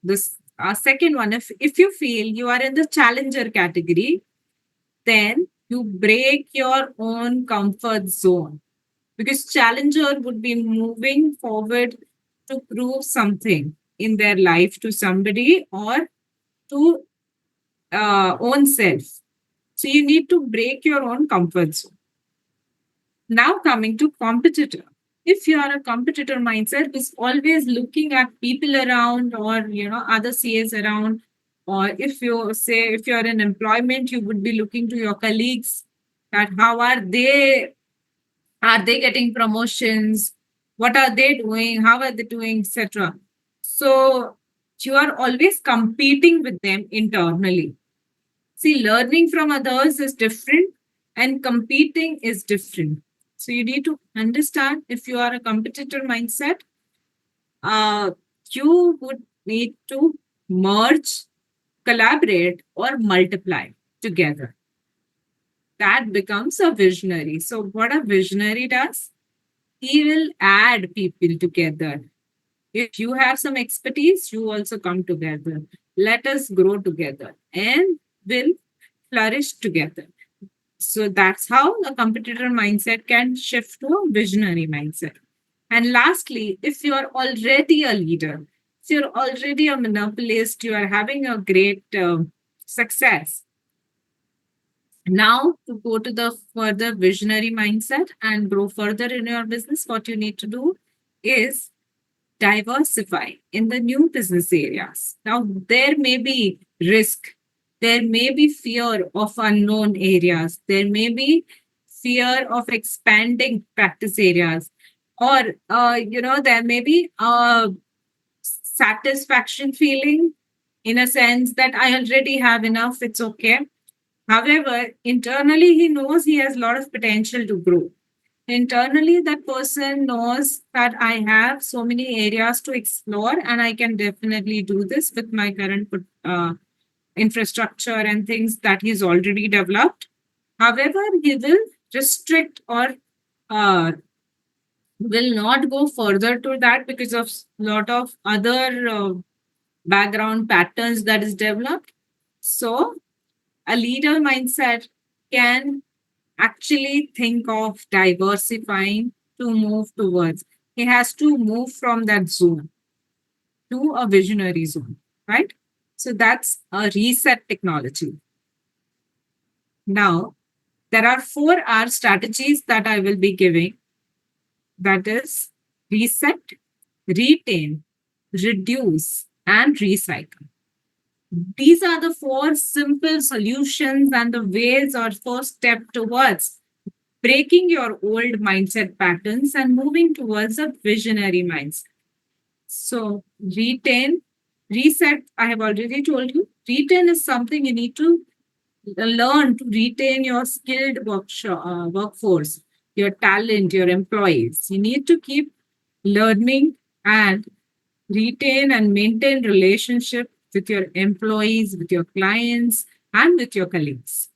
[SPEAKER 7] This second one, if you feel you are in the challenger category, then you break your own comfort zone, because challenger would be moving forward to prove something in their life to somebody or to own self. So you need to break your own comfort zone. Now coming to competitor. If you are a competitor mindset, is always looking at people around or other CAs around, or if you're in employment, you would be looking to your colleagues at how are they getting promotions, What are they doing? How are they doing, etc. So you are always competing with them internally. See, learning from others is different and competing is different. So you need to understand, if you are a competitor mindset, you would need to merge, collaborate, or multiply together. That becomes a visionary. So what a visionary does, he will add people together. If you have some expertise, you also come together. Let us grow together and will flourish together. So that's how a competitor mindset can shift to a visionary mindset. And lastly, if you are already a leader, if you're already a monopolist, you are having a great success. Now, to go to the further visionary mindset and grow further in your business, what you need to do is diversify in the new business areas. Now, there may be risk, there may be fear of unknown areas, there may be fear of expanding practice areas, or there may be a satisfaction feeling in a sense that I already have enough, it's okay. However, internally, he knows he has a lot of potential to grow. Internally, that person knows that I have so many areas to explore, and I can definitely do this with my current infrastructure and things that he's already developed. However, he will restrict or uh, will not go further to that because of lot of other background patterns that is developed. So, a leader mindset can actually think of diversifying to move towards. He has to move from that zone to a visionary zone, right? So that's a reset technology. Now, there are 4R strategies that I will be giving. That is reset, retain, reduce, and recycle. These are the 4 simple solutions and the ways or first step towards breaking your old mindset patterns and moving towards a visionary mindset. So, retain, reset, I have already told you. Retain is something you need to learn to retain your skilled workforce, your talent, your employees. You need to keep learning and retain and maintain relationship with your employees, with your clients, and with your colleagues.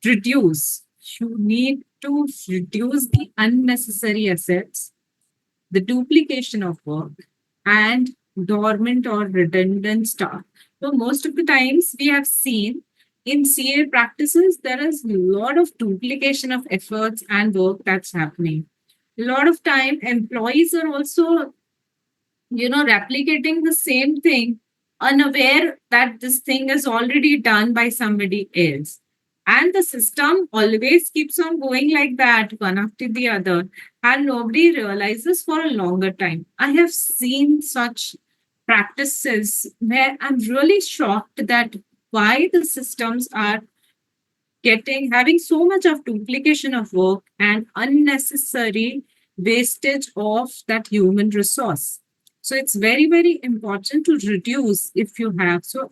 [SPEAKER 7] Reduce. You need to reduce the unnecessary assets, the duplication of work, and dormant or redundant staff. So most of the times we have seen in CA practices, there is a lot of duplication of efforts and work that's happening. A lot of time employees are also replicating the same thing, unaware that this thing is already done by somebody else. And the system always keeps on going like that, one after the other, and nobody realizes for a longer time. I have seen such practices where I'm really shocked that why the systems are having so much of duplication of work and unnecessary wastage of that human resource. So it's very, very important to reduce if you have. So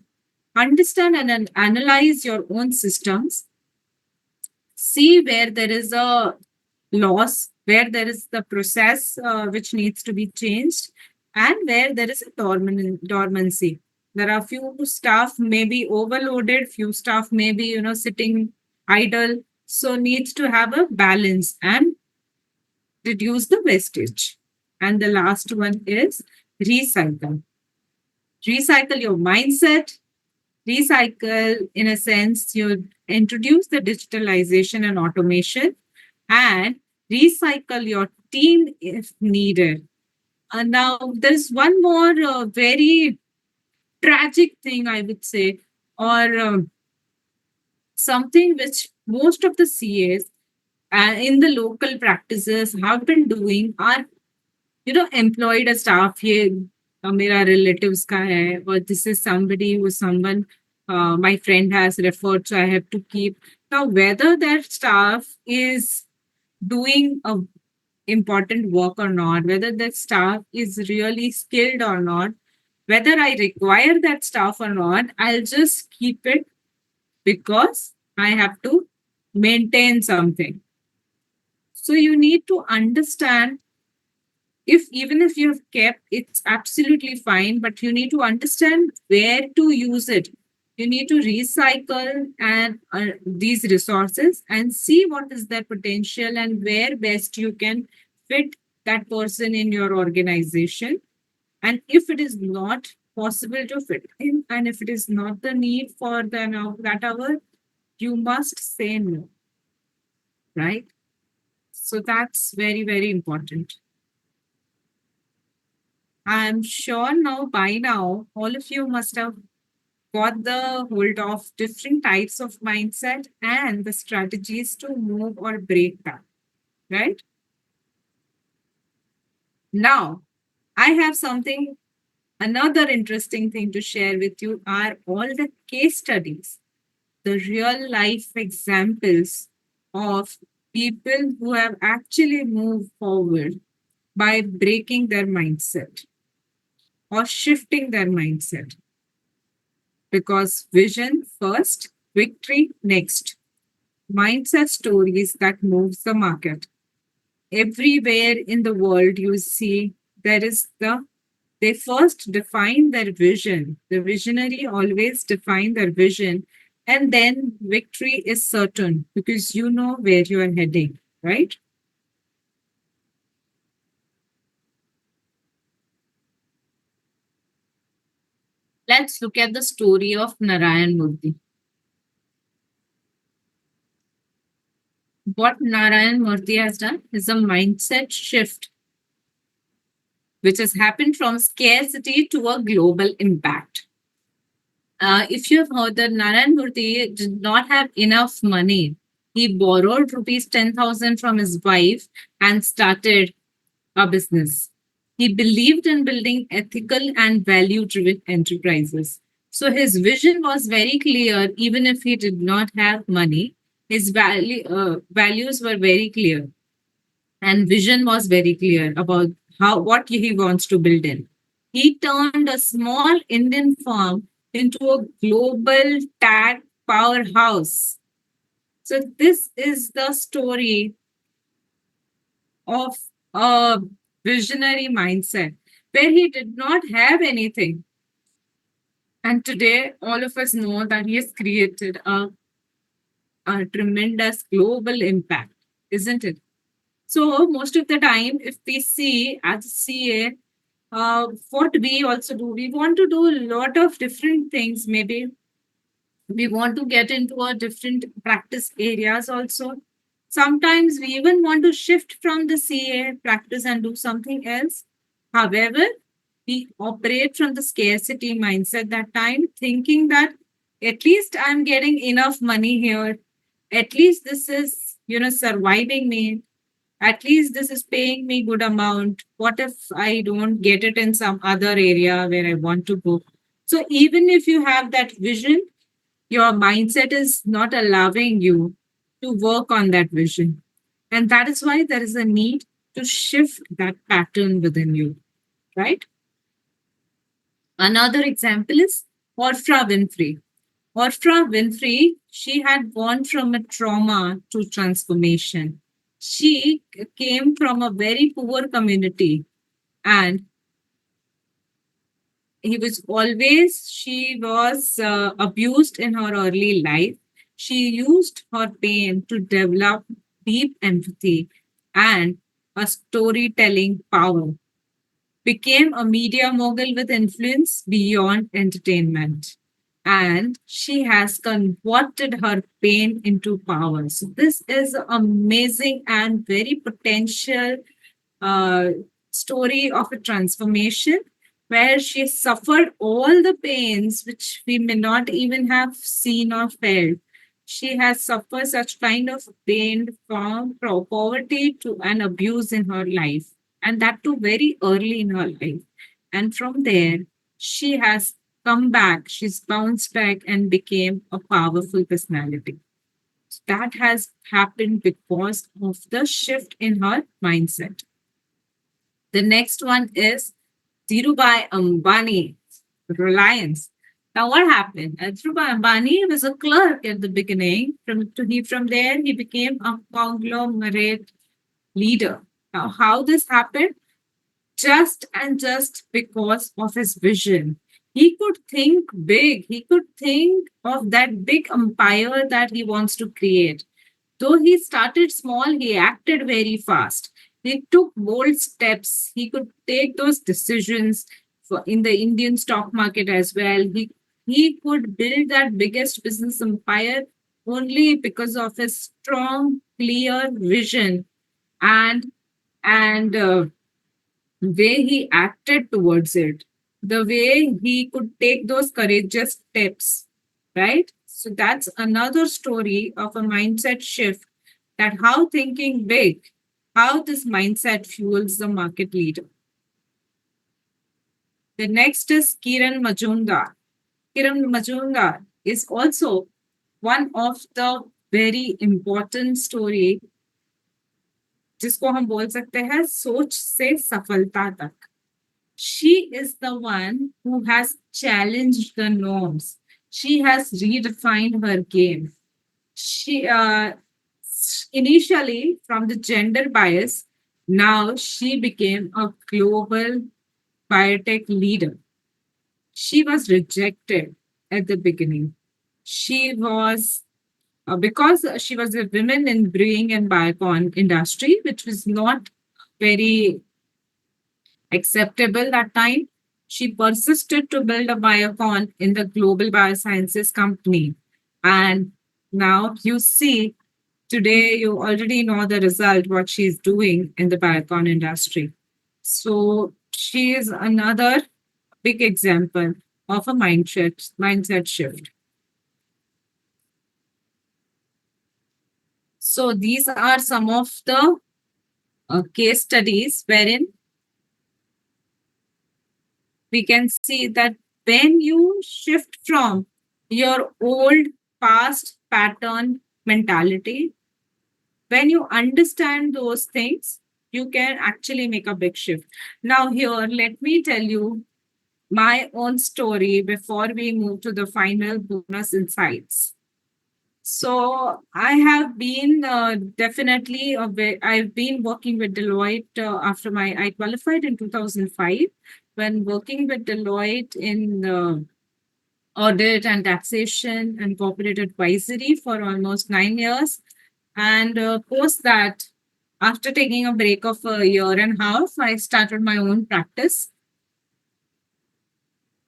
[SPEAKER 7] understand and analyze your own systems. See where there is a loss, where there is the process which needs to be changed, and where there is a dormancy. There are few staff may be overloaded, few staff may be sitting idle. So needs to have a balance and reduce the wastage. And the last one is recycle. Recycle your mindset. Recycle, in a sense, you introduce the digitalization and automation, and recycle your team if needed. Now, there's one more very tragic thing, I would say, or something which most of the CAs in the local practices have been doing are, employed a staff here, mera relatives ka hai, or this is somebody who someone my friend has referred, so I have to keep. Now, whether that staff is doing a important work or not, whether the staff is really skilled or not, whether I require that staff or not, I'll just keep it because I have to maintain something. So you need to understand, if even if you have kept, it's absolutely fine, but you need to understand where to use it. You need to recycle and these resources and see what is their potential and where best you can fit that person in your organization. And if it is not possible to fit in, and if it is not the need for the now that hour, you must say no, right? So that's very, very important. I'm sure now by now, all of you must have got the hold of different types of mindset and the strategies to move or break that, right? Now, I have something, another interesting thing to share with you are all the case studies, the real life examples of people who have actually moved forward by breaking their mindset or shifting their mindset. Because vision first, victory next. Mindset stories that moves the market. Everywhere in the world you see there is they first define their vision. The visionary always define their vision, and then victory is certain because you know where you are heading, right? Let's look at the story of Narayan Murthy. What Narayan Murthy has done is a mindset shift, which has happened from scarcity to a global impact. If you have heard that Narayan Murthy did not have enough money, he borrowed rupees 10,000 from his wife and started a business. He believed in building ethical and value driven enterprises. So his vision was very clear, even if he did not have money. His values were very clear, and vision was very clear about how what he wants to build in. He turned a small Indian farm into a global tag powerhouse. So this is the story of a visionary mindset where he did not have anything. And today, all of us know that he has created a tremendous global impact, isn't it? So most of the time, if we see as a CA, what we also do, we want to do a lot of different things. Maybe we want to get into a different practice areas also. Sometimes we even want to shift from the CA practice and do something else. However, we operate from the scarcity mindset that time, thinking that at least I'm getting enough money here. At least this is, surviving me. At least this is paying me good amount. What if I don't get it in some other area where I want to go? So even if you have that vision, your mindset is not allowing you to work on that vision. And that is why there is a need to shift that pattern within you, right? Another example is Orfra Winfrey. Orfra Winfrey, she had gone from a trauma to transformation. She came from a very poor community, and she was abused in her early life. She used her pain to develop deep empathy and a storytelling power, became a media mogul with influence beyond entertainment. And she has converted her pain into power. So this is amazing and very potential uh, story of a transformation where she suffered all the pains which we may not even have seen or felt. She has suffered such kind of pain from poverty to an abuse in her life, and that too very early in her life. And from there, she has come back, she's bounced back and became a powerful personality. that has happened because of the shift in her mindset. The next one is Dhirubhai Ambani, Reliance. Now, what happened? Dhirubhai Ambani was a clerk at the beginning. From there, he became a conglomerate leader. Now, how this happened? Just because of his vision. He could think big. He could think of that big empire that he wants to create. Though he started small, he acted very fast. He took bold steps. He could take those decisions in the Indian stock market as well. He could build that biggest business empire only because of his strong, clear vision and way he acted towards it, the way he could take those courageous steps, right? So that's another story of a mindset shift, that how thinking big, how this mindset fuels the market leader. The next is Kiran Majumdar. Kiran Majumdar is also one of the very important story जिसको हम बोल सकते हैं सोच से सफलता तक. She is the one who has challenged the norms. She has redefined her game. She initially from the gender bias, now she became a global biotech leader. She was rejected at the beginning. She was because she was a woman in brewing and biocon industry, which was not very acceptable that time. She persisted to build a biocon in the global biosciences company. And now you see, today you already know the result, what she's doing in the biocon industry. So she is another big example of a mindset shift. So these are some of the case studies wherein we can see that when you shift from your old past pattern mentality, when you understand those things, you can actually make a big shift. Now here, let me tell you my own story before we move to the final bonus insights. So I have been definitely, I've been working with Deloitte after I qualified in 2005. When working with Deloitte in audit and taxation and corporate advisory for almost 9 years. And post that, after taking a break of a year and a half, I started my own practice.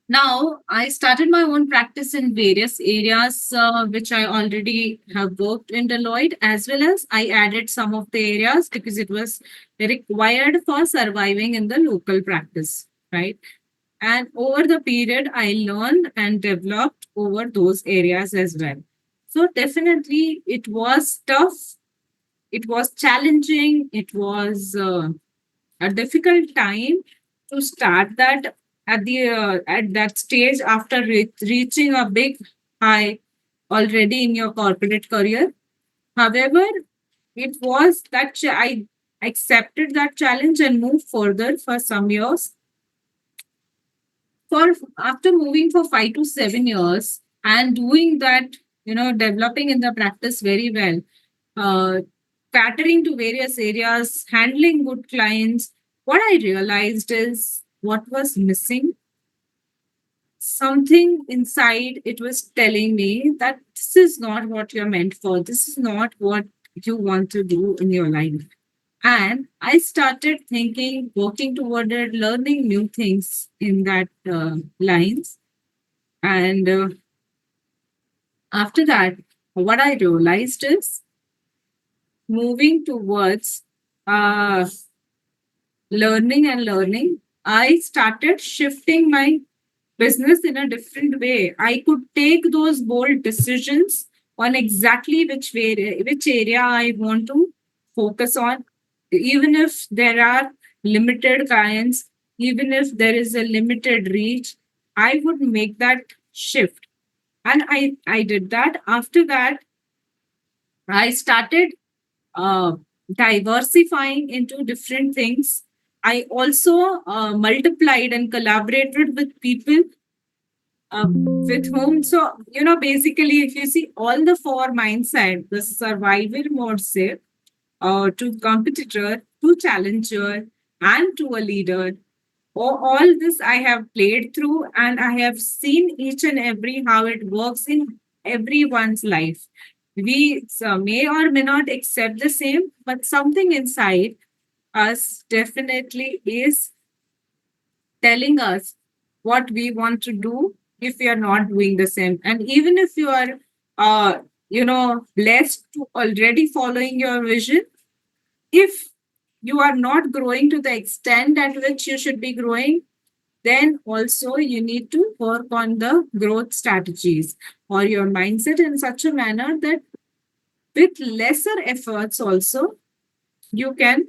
[SPEAKER 7] Now, I started my own practice in various areas, which I already have worked in Deloitte, as well as I added some of the areas because it was required for surviving in the local practice, right? And over the period, I learned and developed over those areas as well. So definitely, it was tough. It was challenging. It was a difficult time to start that at that stage after reaching a big high already in your corporate career. However, it was that I accepted that challenge and moved further for some years. For after moving for 5 to 7 years and doing that, developing in the practice very well, catering to various areas, handling good clients, what I realized is what was missing. Something inside it was telling me that this is not what you're meant for. This is not what you want to do in your life. And I started thinking, working toward it, learning new things in that lines. And after that, what I realized is moving towards learning, I started shifting my business in a different way. I could take those bold decisions on exactly which area I want to focus on, even if there are limited clients, even if there is a limited reach, I would make that shift. And I did that. After that, I started diversifying into different things. I also multiplied and collaborated with people with whom, so, basically, if you see all the four mindset, the survival mode, say, to competitor, to challenger, and to a leader, all this I have played through, and I have seen each and every how it works in everyone's life. We may or may not accept the same, but something inside us definitely is telling us what we want to do if we are not doing the same. And even if you are, blessed to already following your vision, if you are not growing to the extent at which you should be growing, then also you need to work on the growth strategies or your mindset in such a manner that with lesser efforts also you can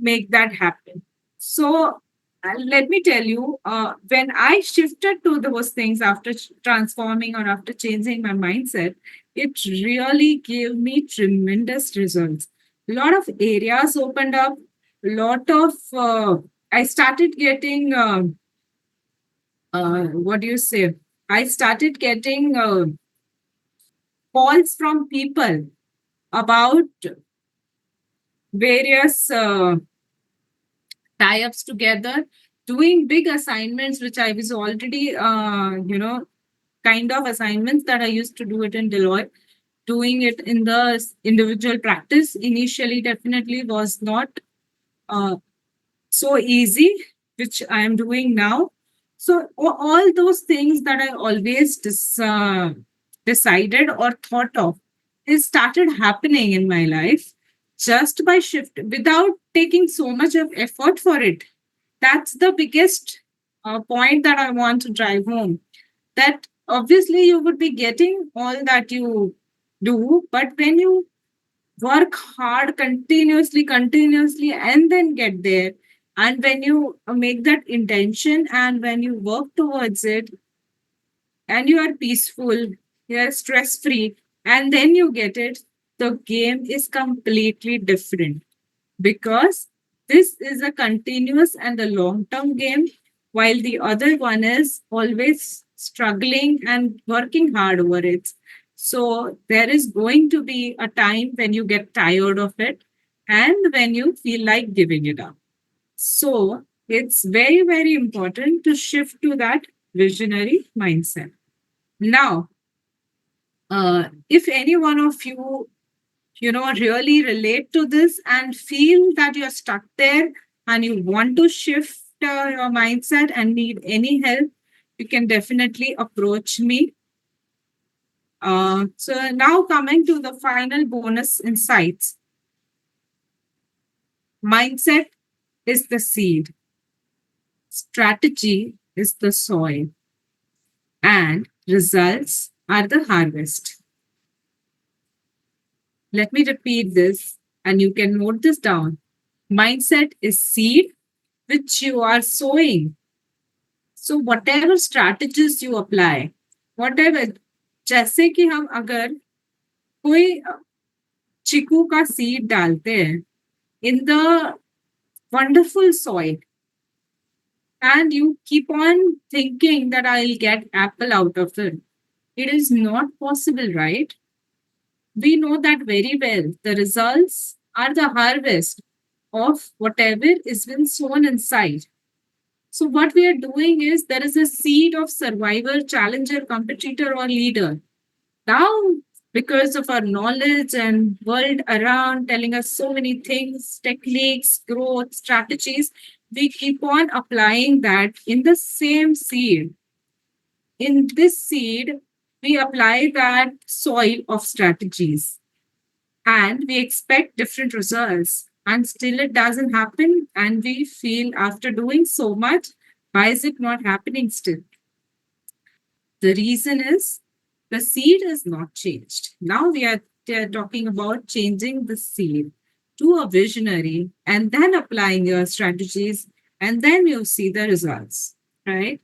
[SPEAKER 7] make that happen. So let me tell you, when I shifted to those things after transforming or after changing my mindset, it really gave me tremendous results. A lot of areas opened up, a lot of, I started getting, what do you say? I started getting calls from people about various tie-ups together, doing big assignments, which I was already, kind of assignments that I used to do it in Deloitte. Doing it in the individual practice initially definitely was not uh, so easy, which I am doing now. So all those things that I always decided or thought of is started happening in my life just by shift without taking so much of effort for it. That's the biggest point that I want to drive home. That obviously you would be getting all that you do, but when you work hard continuously, and then get there, and when you make that intention and when you work towards it, and you are peaceful, you are stress free, and then you get it, the game is completely different because this is a continuous and a long term game, while the other one is always struggling and working hard over it. So there is going to be a time when you get tired of it and when you feel like giving it up. So it's very, very important to shift to that visionary mindset. Now, if any one of you really relate to this and feel that you're stuck there and you want to shift your mindset and need any help, you can definitely approach me. So now coming to the final bonus insights. Mindset is the seed, strategy is the soil, and results are the harvest. Let me repeat this and you can note this down. Mindset is seed which you are sowing. So whatever strategies you apply, whatever, जैसे कि हम अगर कोई चीकू का seed डालते हैं in the wonderful soil and you keep on thinking that I'll get apple out of it, it is not possible, right? We know that very well. The results are the harvest of whatever is been sown inside. So what we are doing is there is a seed of survivor, challenger, competitor, or leader. Now, because of our knowledge and world around telling us so many things, techniques, growth, strategies, we keep on applying that in the same seed. In this seed, we apply that soil of strategies and we expect different results. And still it doesn't happen. And we feel after doing so much, why is it not happening still? The reason is the seed is not changed. Now we are talking about changing the seed to a visionary and then applying your strategies, and then you see the results, right?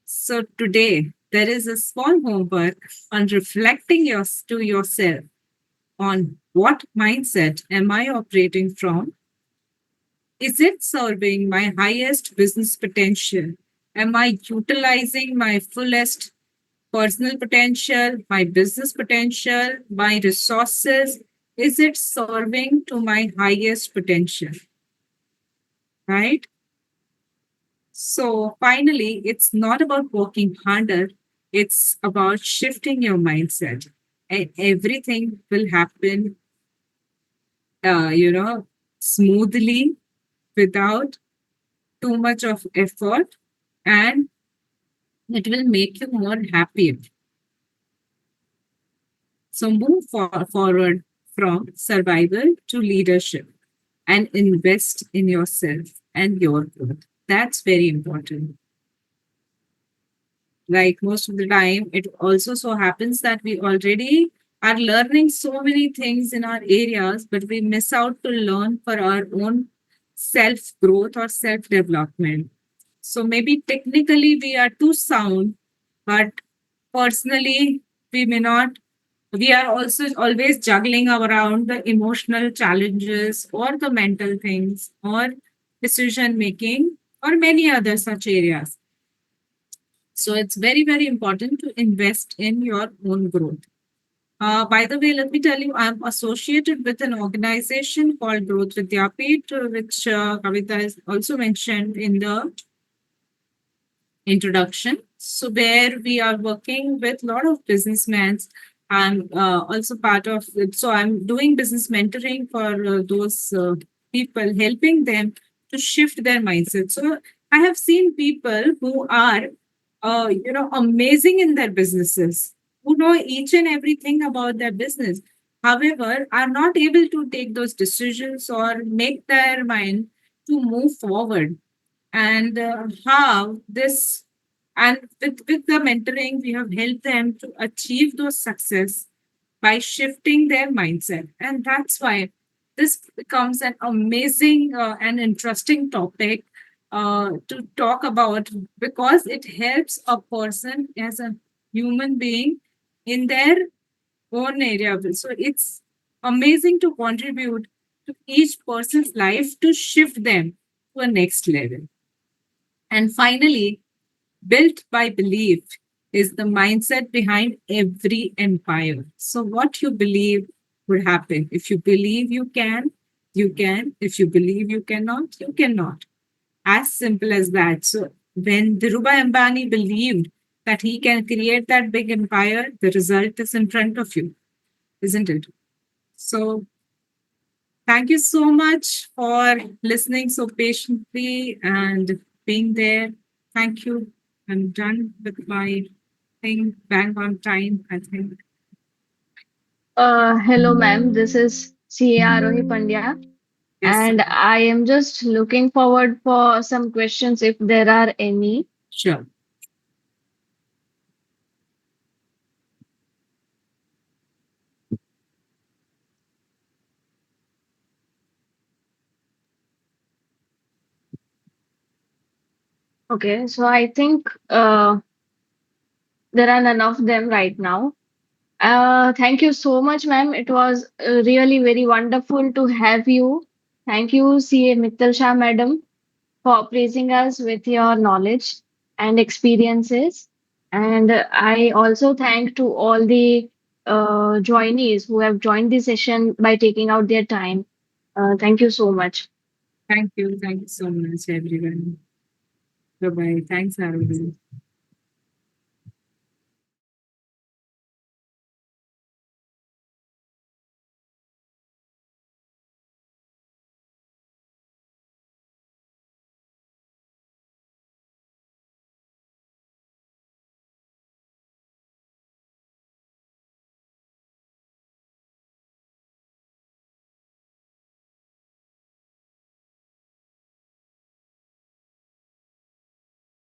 [SPEAKER 7] So today there is a small homework on reflecting to yourself. on what mindset am I operating from? Is it serving my highest business potential? Am I utilizing my fullest personal potential, my business potential, my resources? Is it serving to my highest potential? Right? So finally, it's not about working harder, it's about shifting your mindset. And everything will happen, smoothly without too much of effort, and it will make you more happy. So move forward from survival to leadership and invest in yourself and your growth. That's very important. Like most of the time, it also so happens that we already are learning so many things in our areas, but we miss out to learn for our own self growth or self development. So maybe technically we are too sound, but personally we may not. We are also always juggling around the emotional challenges or the mental things or decision making or many other such areas. So it's very, very important to invest in your own growth. By the way, let me tell you, I'm associated with an organization called Growth Vidyapit, which Kavita has also mentioned in the introduction. So where we are working with a lot of businessmen. I'm also part of it. So I'm doing business mentoring for those people, helping them to shift their mindset. So I have seen people who are, amazing in their businesses, who know each and everything about their business. However, are not able to take those decisions or make their mind to move forward, and how this, and with the mentoring we have helped them to achieve those success by shifting their mindset. And that's why this becomes an amazing and interesting topic to talk about, because it helps a person as a human being in their own area. So it's amazing to contribute to each person's life to shift them to a next level. And finally, built by belief is the mindset behind every empire. So, what you believe would happen. If you believe you can, you can. If you believe you cannot, you cannot. As simple as that. So, when Dhirubhai Ambani believed that he can create that big empire, the result is in front of you, isn't it? So, thank you so much for listening so patiently and being there. Thank you. I'm done with my thing. Bang on time, I think.
[SPEAKER 8] Hello, ma'am. This is CA Arohi Pandya,
[SPEAKER 7] Yes,
[SPEAKER 8] and I am just looking forward for some questions if there are any.
[SPEAKER 7] sure.
[SPEAKER 8] Okay, so I think there are none of them right now. Thank you so much, ma'am. It was really very wonderful to have you. Thank you, CA Mittal Shah, madam, for praising us with your knowledge and experiences. And I also thank to all the joinees who have joined the session by taking out their time. Thank you so much.
[SPEAKER 7] Thank you. Thank you so much, everyone. Bye bye. Thanks, Arvind.